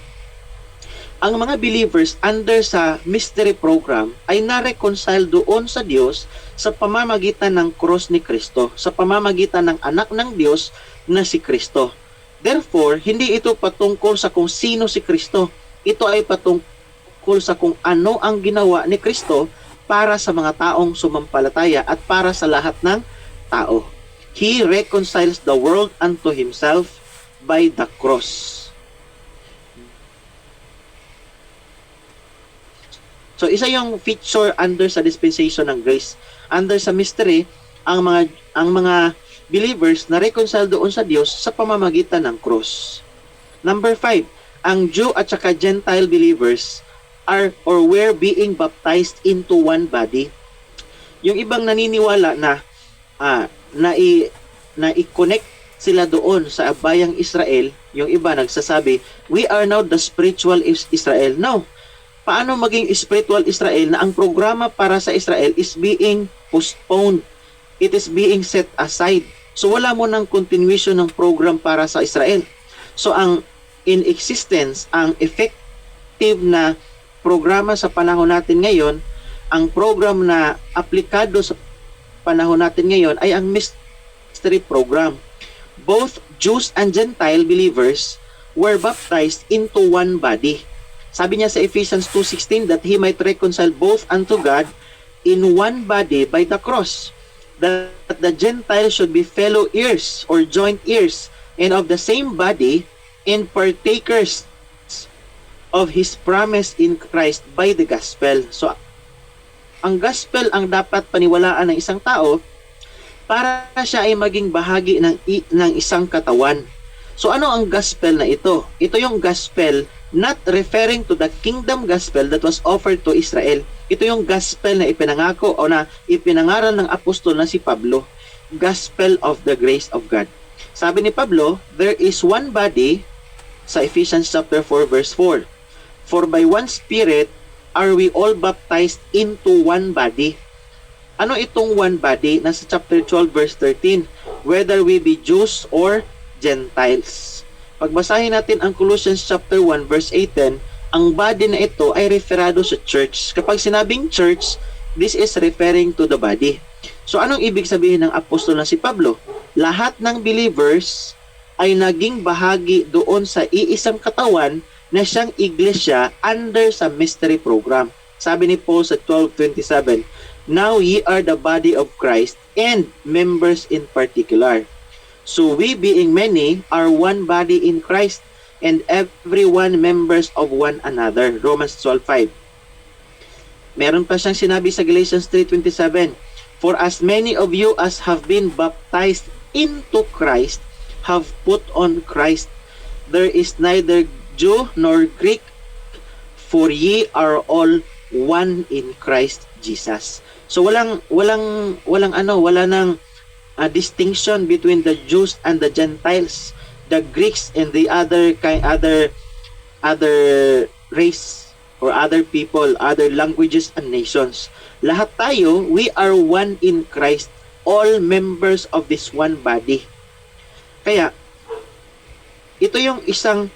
Ang mga believers under sa mystery program ay na-reconcile doon sa Diyos sa pamamagitan ng cross ni Kristo, sa pamamagitan ng anak ng Diyos na si Kristo. Therefore, hindi ito patungkol sa kung sino si Kristo. Ito ay patungkol sa kung ano ang ginawa ni Kristo para sa mga taong sumampalataya at para sa lahat ng tao. He reconciles the world unto Himself by the cross. So isa yung feature under sa dispensation ng grace. Under sa mystery, ang mga believers na reconcile doon sa Diyos sa pamamagitan ng cross. Number 5, ang Jew at saka Gentile believers are or were being baptized into one body. Yung ibang naniniwala na i-connect sila doon sa bayang Israel, yung iba nagsasabi, we are now the spiritual Israel. No. Paano maging spiritual Israel na ang programa para sa Israel is being postponed. It is being set aside. So wala mo ng continuation ng program para sa Israel. So ang in existence, ang effective na programa sa panahon natin ngayon, ang program na aplikado sa panahon natin ngayon ay ang mystery program. Both Jews and Gentile believers were baptized into one body. Sabi niya sa Ephesians 2:16 that he might reconcile both unto God in one body by the cross, that the Gentiles should be fellow heirs or joint heirs and of the same body and partakers of His promise in Christ by the gospel. So, ang gospel ang dapat paniwalaan ng isang tao para siya ay maging bahagi ng isang katawan. So, ano ang gospel na ito? Ito yung gospel not referring to the kingdom gospel that was offered to Israel. Ito yung gospel na ipinangako o na ipinangaral ng apostol na si Pablo. Gospel of the grace of God. Sabi ni Pablo, there is one body sa Ephesians chapter 4 verse 4. For by one Spirit are we all baptized into one body. Ano itong one body? Nasa chapter 12 verse 13. Whether we be Jews or Gentiles. Pagbasahin natin ang Colossians chapter 1 verse 18, ang body na ito ay referado sa church. Kapag sinabing church, this is referring to the body. So anong ibig sabihin ng apostol na si Pablo? Lahat ng believers ay naging bahagi doon sa iisang katawan na siyang iglesia under sa mystery program. Sabi ni Paul sa 12:27, now ye are the body of Christ and members in particular. So we being many are one body in Christ and everyone members of one another. Romans 12:5. Meron pa siyang sinabi sa Galatians 3:27, for as many of you as have been baptized into Christ have put on Christ. There is neither Jew nor Greek, for ye are all one in Christ Jesus. So wala nang distinction between the Jews and the Gentiles, the Greeks and the other race or other people, other languages and nations. Lahat tayo, we are one in Christ, all members of this one body. Kaya ito yung isang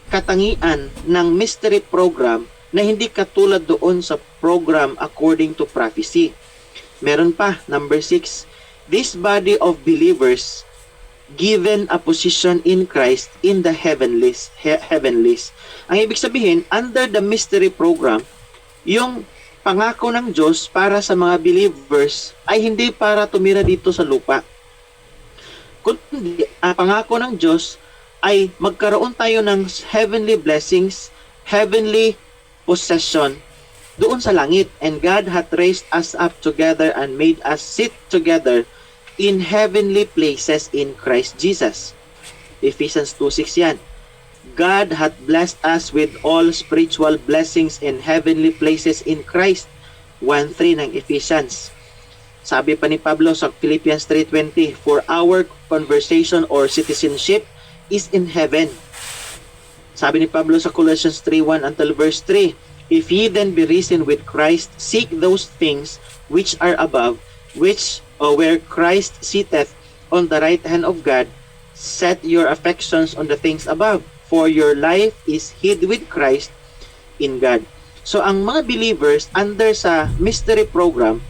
katangian ng mystery program na hindi katulad doon sa program according to prophecy. Meron pa, number 6, this body of believers given a position in Christ in the heavenlies. Ang ibig sabihin, under the mystery program, yung pangako ng Diyos para sa mga believers ay hindi para tumira dito sa lupa. Kundi ang pangako ng Diyos ay magkaroon tayo ng heavenly blessings, heavenly possession doon sa langit. And God hath raised us up together and made us sit together in heavenly places in Christ Jesus. Ephesians 2:6 yan. God hath blessed us with all spiritual blessings in heavenly places in Christ. 1:3 ng Ephesians. Sabi pa ni Pablo sa Philippians 3:20, for our conversation or citizenship is in heaven. Sabi ni Pablo sa Colossians 3:1 until verse 3, if ye then be risen with Christ, seek those things which are above, which where Christ sitteth on the right hand of God. Set your affections on the things above, for your life is hid with Christ in God. So ang mga believers under sa mystery program,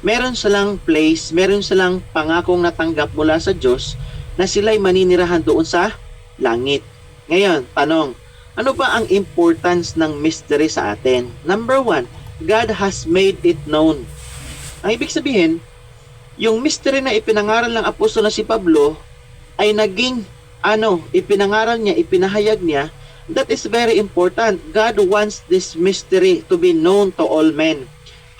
meron silang place, meron silang pangakong natanggap mula sa Diyos na sila'y maninirahan doon sa langit. Ngayon, tanong, ano ba ang importance ng mystery sa atin? Number 1, God has made it known. Ang ibig sabihin, yung mystery na ipinangaral ng apostol na si Pablo ay naging ipinangaral niya, ipinahayag niya. That is very important. God wants this mystery to be known to all men,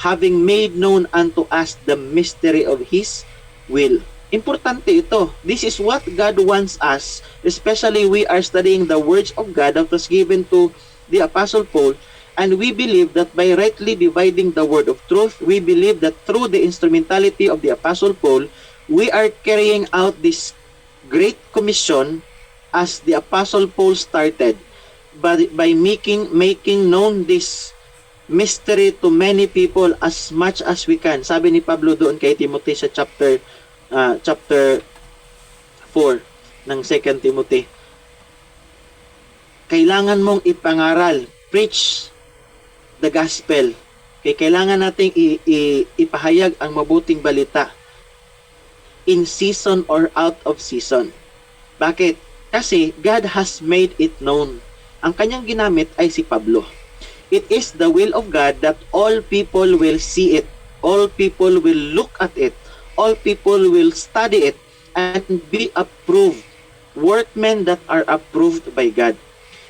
having made known unto us the mystery of His will. Importante ito. This is what God wants us, especially we are studying the words of God that was given to the Apostle Paul, and we believe that by rightly dividing the word of truth, we believe that through the instrumentality of the Apostle Paul, we are carrying out this great commission as the Apostle Paul started by making known this mystery to many people as much as we can. Sabi ni Pablo doon kay Timothy sa chapter 4 ng 2 Timothy. Kailangan mong ipangaral, preach the gospel. Kailangan nating ipahayag ang mabuting balita in season or out of season. Bakit? Kasi God has made it known. Ang kanyang ginamit ay si Pablo. It is the will of God that all people will see it. All people will look at it. All people will study it and be approved. Workmen that are approved by God.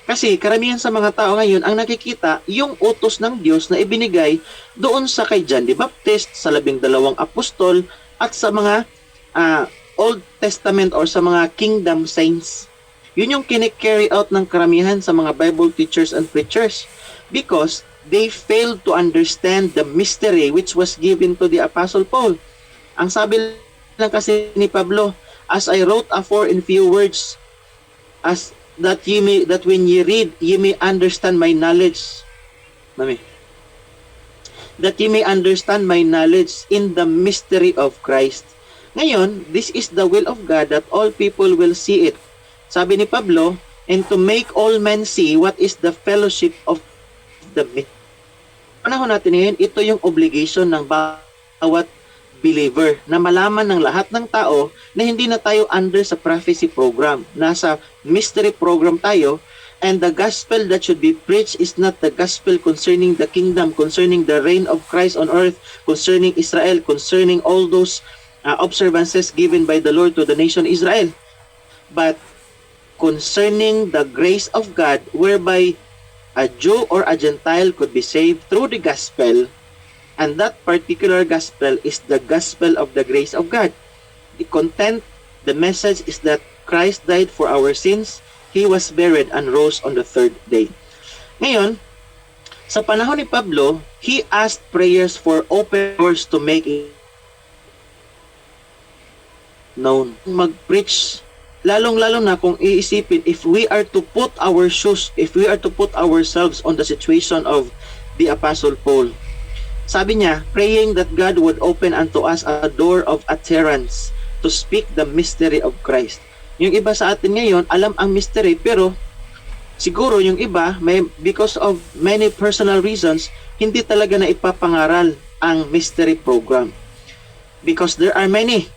Kasi karamihan sa mga tao ngayon ang nakikita yung utos ng Diyos na ibinigay doon sa kay John the Baptist, sa 12 apostol at sa mga Old Testament or sa mga kingdom saints. Yun yung kine-carry out ng karamihan sa mga Bible teachers and preachers because they failed to understand the mystery which was given to the Apostle Paul. Ang sabi lang kasi ni Pablo, as I wrote afore in few words, as that when ye read, ye may understand my knowledge. That ye may understand my knowledge in the mystery of Christ. Ngayon, this is the will of God that all people will see it. Sabi ni Pablo, and to make all men see what is the fellowship of the mystery. Panahon natin ngayon, ito yung obligation ng bawat believer na malaman ng lahat ng tao na hindi na tayo under sa prophecy program. Nasa mystery program tayo, and the gospel that should be preached is not the gospel concerning the kingdom, concerning the reign of Christ on earth, concerning Israel, concerning all those observances given by the Lord to the nation Israel, but concerning the grace of God whereby a Jew or a Gentile could be saved through the gospel. And that particular gospel is the gospel of the grace of God. The content, the message is that Christ died for our sins, He was buried and rose on the third day. Ngayon, sa panahon ni Pablo, he asked prayers for open doors to make it known. Mag-preach, lalong-lalo na kung iisipin, if we are to put our shoes, if we are to put ourselves on the situation of the Apostle Paul, sabi niya, praying that God would open unto us a door of utterance to speak the mystery of Christ. Yung iba sa atin ngayon, alam ang mystery, pero siguro yung iba, because of many personal reasons, hindi talaga na ipapangaral ang mystery program. Because there are many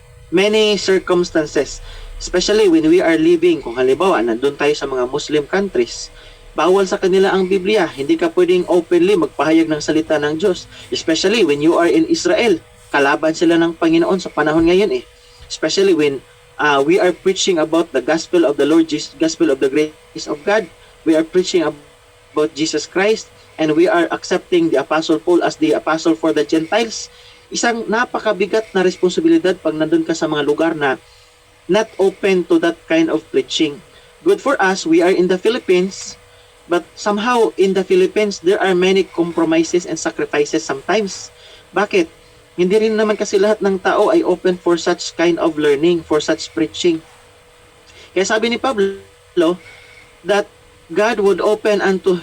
circumstances, especially when we are living, kung halimbawa, nandun tayo sa mga Muslim countries, bawal sa kanila ang Biblia. Hindi ka pwedeng openly magpahayag ng salita ng Diyos. Especially when you are in Israel. Kalaban sila ng Panginoon sa panahon ngayon . Especially when we are preaching about the gospel of the Lord Jesus, gospel of the grace of God. We are preaching about Jesus Christ, and we are accepting the Apostle Paul as the apostle for the Gentiles. Isang napakabigat na responsibilidad pag nandun ka sa mga lugar na not open to that kind of preaching. Good for us, we are in the Philippines, but somehow in the Philippines, there are many compromises and sacrifices sometimes. Bakit? Hindi rin naman kasi lahat ng tao ay open for such kind of learning, for such preaching. Kaya sabi ni Pablo that God would open unto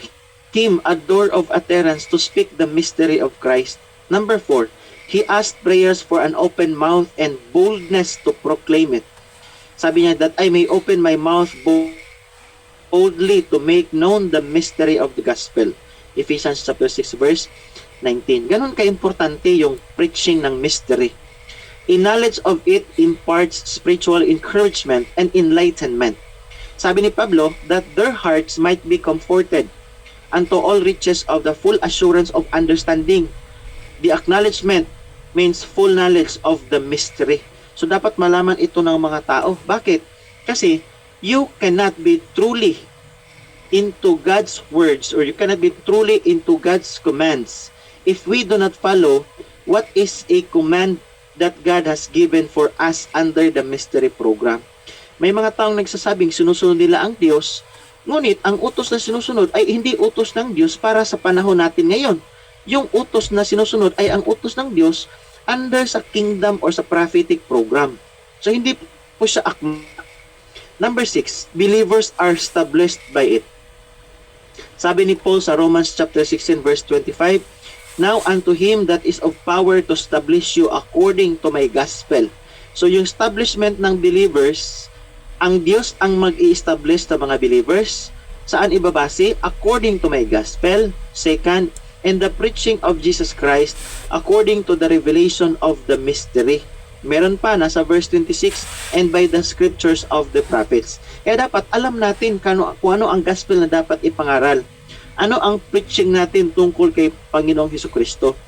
him a door of utterance to speak the mystery of Christ. Number 4, he asked prayers for an open mouth and boldness to proclaim it. Sabi niya, that I may open my mouth boldly to make known the mystery of the gospel. Ephesians chapter 6 verse 19. Ganon ka-importante yung preaching ng mystery. A knowledge of it imparts spiritual encouragement and enlightenment. Sabi ni Pablo, that their hearts might be comforted unto all riches of the full assurance of understanding. The acknowledgement means full knowledge of the mystery. So dapat malaman ito ng mga tao. Bakit? Kasi you cannot be truly into God's words, or you cannot be truly into God's commands if we do not follow what is a command that God has given for us under the mystery program. May mga taong nagsasabing sinusunod nila ang Diyos, ngunit ang utos na sinusunod ay hindi utos ng Diyos para sa panahon natin ngayon. Yung utos na sinusunod ay ang utos ng Diyos under sa kingdom or sa prophetic program. So hindi po siya akma. Number 6, believers are established by it. Sabi ni Paul sa Romans chapter 16 verse 25, "Now unto him that is of power to establish you according to my gospel." So yung establishment ng believers, ang Diyos ang mag-i-establish sa mga believers. Saan ibabase? According to my gospel. Second, and the preaching of Jesus Christ according to the revelation of the mystery. Meron pa, nasa verse 26, and by the scriptures of the prophets. Kaya dapat alam natin kung ano ang gospel na dapat ipangaral. Ano ang preaching natin tungkol kay Panginoong Hesukristo?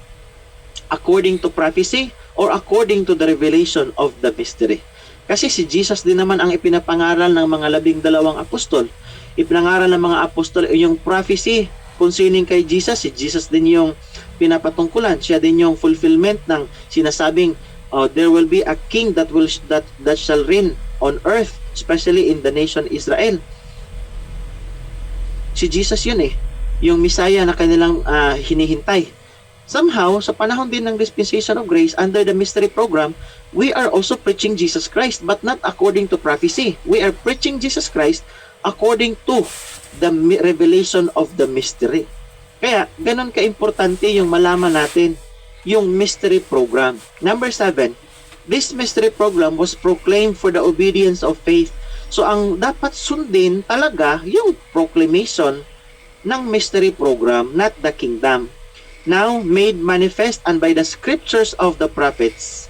According to prophecy or according to the revelation of the mystery? Kasi si Jesus din naman ang ipinapangaral ng mga 12 apostol. Ipinangaral ng mga apostol yung prophecy concerning kay Jesus. Si Jesus din yung pinapatungkulan. Siya din yung fulfillment ng sinasabing there will be a king that shall reign on earth, especially in the nation Israel. Si Jesus yun yung Messiah na kanilang hinihintay. Somehow, sa panahon din ng dispensation of grace, under the mystery program, we are also preaching Jesus Christ, but not according to prophecy. We are preaching Jesus Christ according to the revelation of the mystery. Kaya, ganun ka-importante yung malaman natin yung mystery program. Number 7, this mystery program was proclaimed for the obedience of faith. So, ang dapat sundin talaga yung proclamation ng mystery program, not the kingdom. Now made manifest and by the scriptures of the prophets.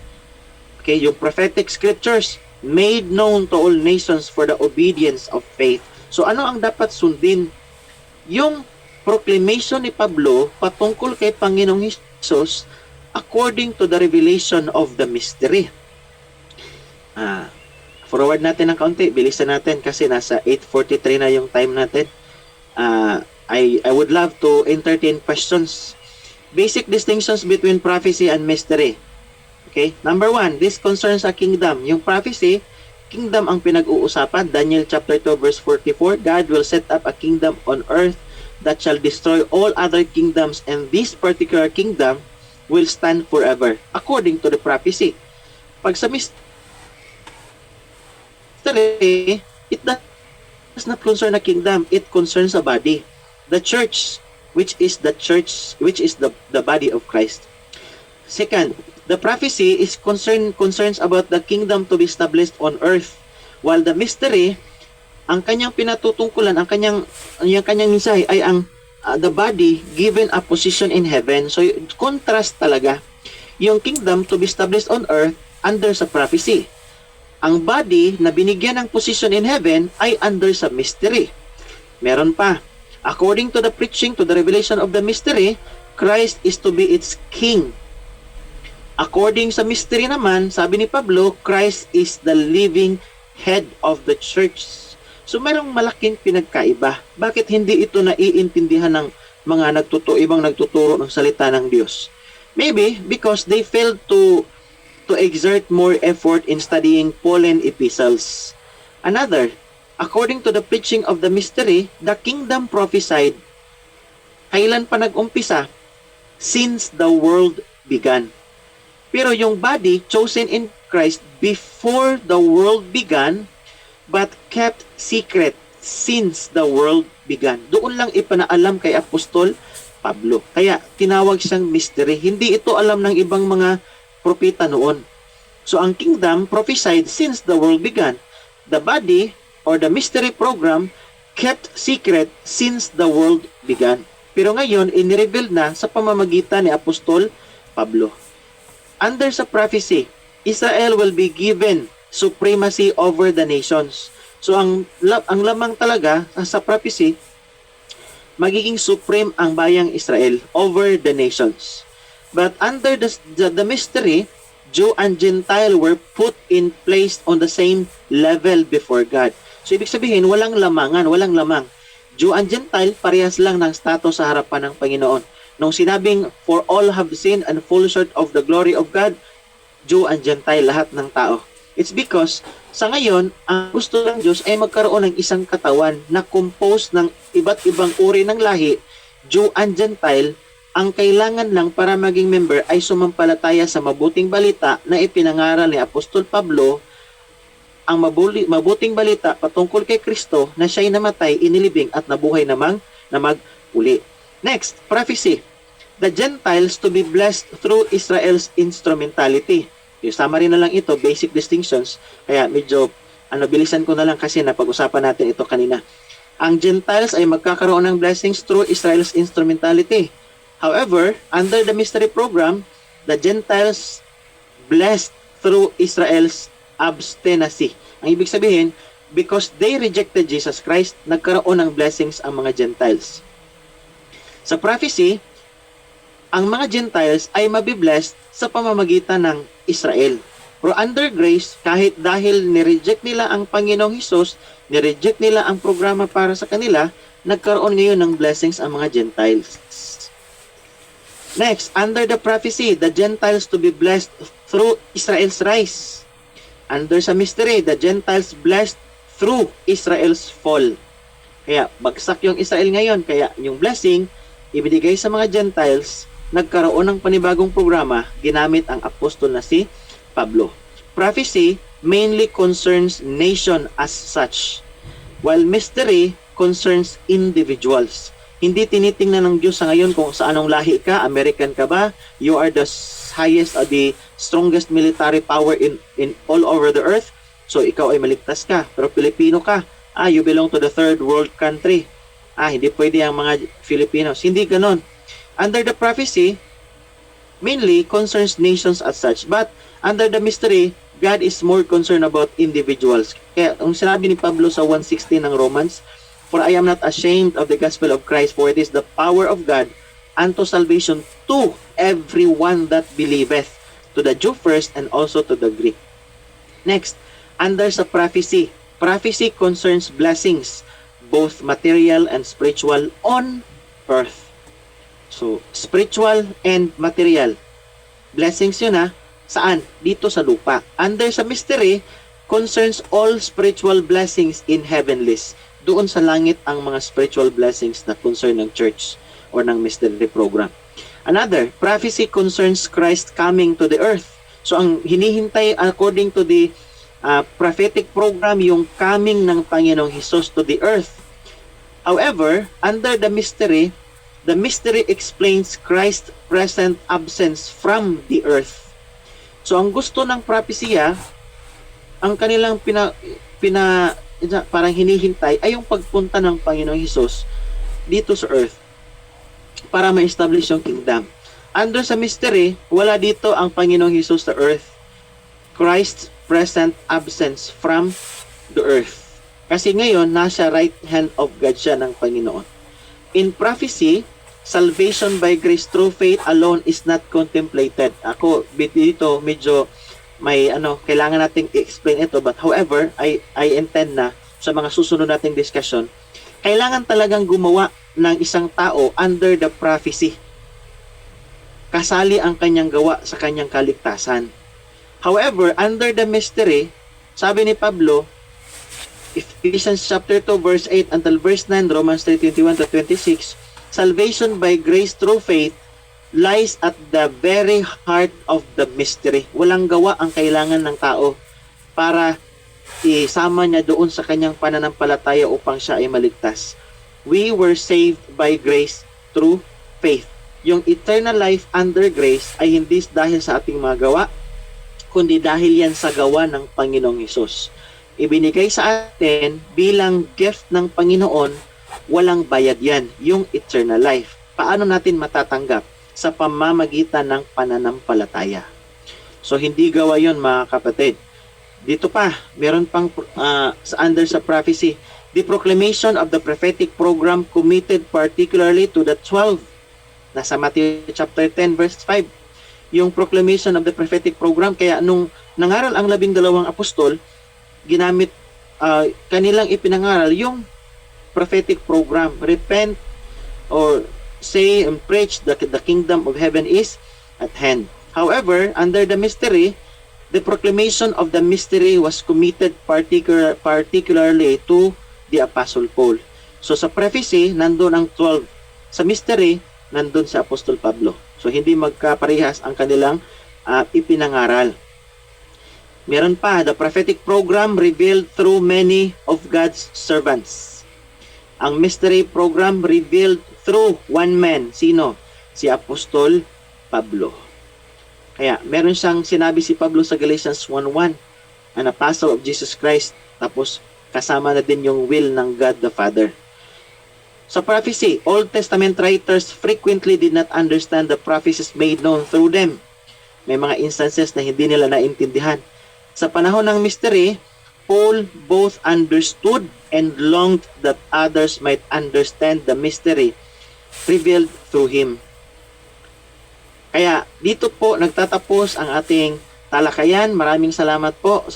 Okay, yung prophetic scriptures made known to all nations for the obedience of faith. So ano ang dapat sundin? Yung proclamation ni Pablo patungkol kay Panginoong Hesus according to the revelation of the mystery. Forward natin ng kaunti, bilisan natin kasi nasa 8:43 na yung time natin. I would love to entertain questions. Basic distinctions between prophecy and mystery. Okay? Number 1, this concerns a kingdom. Yung prophecy, kingdom ang pinag-uusapan. Daniel chapter 2 verse 44, God will set up a kingdom on earth that shall destroy all other kingdoms, and this particular kingdom will stand forever, according to the prophecy. Pag sa mystery, it does not concern a kingdom, it concerns a body. The church, which is the body of Christ. Second, the prophecy is concerns about the kingdom to be established on earth, while the mystery, ang kanyang pinatutungkulan, ang kanyang mensahe ay ang the body given a position in heaven. So contrast talaga yung kingdom to be established on earth under sa prophecy. Ang body na binigyan ng position in heaven ay under sa mystery. Meron pa, according to the preaching, to the revelation of the mystery, Christ is to be its king. According sa mystery naman, sabi ni Pablo, Christ is the living head of the church. So merong malaking pinagkaiba. Bakit hindi ito naiintindihan ng mga ibang nagtuturo ng salita ng Diyos? Maybe because they failed to exert more effort in studying Pauline epistles. Another, according to the preaching of the mystery, the kingdom prophesied. Kailan pa nag-umpisa? Since the world began. Pero yung body chosen in Christ before the world began, but kept secret since the world began. Doon lang ipanaalam kay Apostol Pablo. Kaya tinawag siyang mystery. Hindi ito alam ng ibang mga propeta noon. So ang kingdom prophesied since the world began. The body or the mystery program kept secret since the world began. Pero ngayon, inireveal na sa pamamagitan ni Apostol Pablo. Under sa prophecy, Israel will be given supremacy over the nations. So ang lamang talaga sa prophecy, magiging supreme ang bayang Israel over the nations. But under the mystery, Jew and Gentile were put in place on the same level before God. So ibig sabihin, walang lamang. Jew and Gentile, parehas lang ng status sa harapan ng Panginoon. Nung sinabing, for all have sinned and fall short of the glory of God, Jew and Gentile, lahat ng tao. It's because, sa ngayon, ang gusto ng Diyos ay magkaroon ng isang katawan na composed ng iba't ibang uri ng lahi, Jew and Gentile. Ang kailangan lang para maging member ay sumampalataya sa mabuting balita na ipinangaral ni Apostol Pablo, ang mabuting balita patungkol kay Kristo na siya'y namatay, inilibing at nabuhay namang uli. Next, prophecy. The Gentiles to be blessed through Israel's instrumentality. Yung summary na lang ito, basic distinctions. Kaya medyo, bilisan ko na lang kasi napag-usapan natin ito kanina. Ang Gentiles ay magkakaroon ng blessings through Israel's instrumentality. However, under the mystery program, the Gentiles blessed through Israel's obstinacy. Ang ibig sabihin, because they rejected Jesus Christ, nagkaroon ng blessings ang mga Gentiles. Sa prophecy, ang mga Gentiles ay mabiblessed sa pamamagitan ng Israel. Pero under grace, kahit dahil nireject nila ang Panginoong Hesus, nireject nila ang programa para sa kanila, nagkaroon ngayon ng blessings ang mga Gentiles. Next, under the prophecy, the Gentiles to be blessed through Israel's rise. Under sa mystery, the Gentiles blessed through Israel's fall. Kaya bagsak yung Israel ngayon, kaya yung blessing ibinigay sa mga Gentiles, nagkaroon ng panibagong programa, ginamit ang apostol na si Pablo. Prophecy mainly concerns nation as such, while mystery concerns individuals. Hindi tinitingnan ng Diyos sa ngayon kung sa anong lahi ka, American ka ba, you are the highest, the strongest military power in all over the earth, so ikaw ay maligtas ka. Pero Pilipino ka, you belong to the third world country. Hindi pwede ang mga Filipinos. Hindi ganon. Under the prophecy, mainly concerns nations as such. But under the mystery, God is more concerned about individuals. Kaya ang sinabi ni Pablo sa 1:16 ng Romans, "For I am not ashamed of the gospel of Christ, for it is the power of God unto salvation to everyone that believeth, to the Jew first and also to the Greek." Next, under sa prophecy, prophecy concerns blessings, both material and spiritual on earth. So, spiritual and material. Blessings yun Saan? Dito sa lupa. Under sa mystery, concerns all spiritual blessings in heavenlies. Doon sa langit ang mga spiritual blessings na concern ng church or ng mystery program. Another, prophecy concerns Christ coming to the earth. So, ang hinihintay according to the prophetic program, yung coming ng Panginoong Hesus to the earth. However, under the mystery explains Christ's present absence from the earth. So, ang gusto ng propesya, ang kanilang parang hinihintay ay yung pagpunta ng Panginoong Hesus dito sa earth para ma-establish yung kingdom. Under sa mystery, wala dito ang Panginoong Hesus sa earth. Christ's present absence from the earth. Kasi ngayon, nasa right hand of God siya ng Panginoon. In prophecy, salvation by grace through faith alone is not contemplated. Ako, dito, medyo may kailangan nating i-explain ito. But however, I intend na sa mga susunod nating discussion, kailangan talagang gumawa ng isang tao under the prophecy. Kasali ang kanyang gawa sa kanyang kaligtasan. However, under the mystery, sabi ni Pablo, Ephesians chapter 2 verse 8 until verse 9, Romans 3:21 to 26, salvation by grace through faith lies at the very heart of the mystery. Walang gawa ang kailangan ng tao para isama niya doon sa kanyang pananampalataya upang siya ay maligtas. We were saved by grace through faith. Yung eternal life under grace ay hindi dahil sa ating mga gawa, kundi dahil yan sa gawa ng Panginoong Hesus. Ibinigay sa atin bilang gift ng Panginoon, walang bayad yan, yung eternal life. Paano natin matatanggap? Sa pamamagitan ng pananampalataya. So, hindi gawa yon mga kapatid. Dito pa, meron pang under sa prophecy, the proclamation of the prophetic program committed particularly to the 12. Nasa Matthew chapter 10 verse 5. Yung proclamation of the prophetic program, kaya nung nangaral ang 12 apostol, ginamit, kanilang ipinangaral yung prophetic program. Repent or say and preach that the kingdom of heaven is at hand. However, under the mystery, the proclamation of the mystery was committed particularly to the Apostle Paul. So sa prophecy, nandun ang 12. Sa mystery, nandun sa Apostol Pablo. So hindi magkaparehas ang kanilang ipinangaral. Meron pa, the prophetic program revealed through many of God's servants. Ang mystery program revealed through one man. Sino? Si Apostol Pablo. Kaya meron siyang sinabi si Pablo sa Galatians 1:1, an apostle of Jesus Christ. Tapos kasama na din yung will ng God the Father. Sa prophecy, Old Testament writers frequently did not understand the prophecies made known through them. May mga instances na hindi nila naintindihan. Sa panahon ng mystery, Paul both understood and longed that others might understand the mystery revealed through him. Kaya dito po nagtatapos ang ating talakayan. Maraming salamat po sa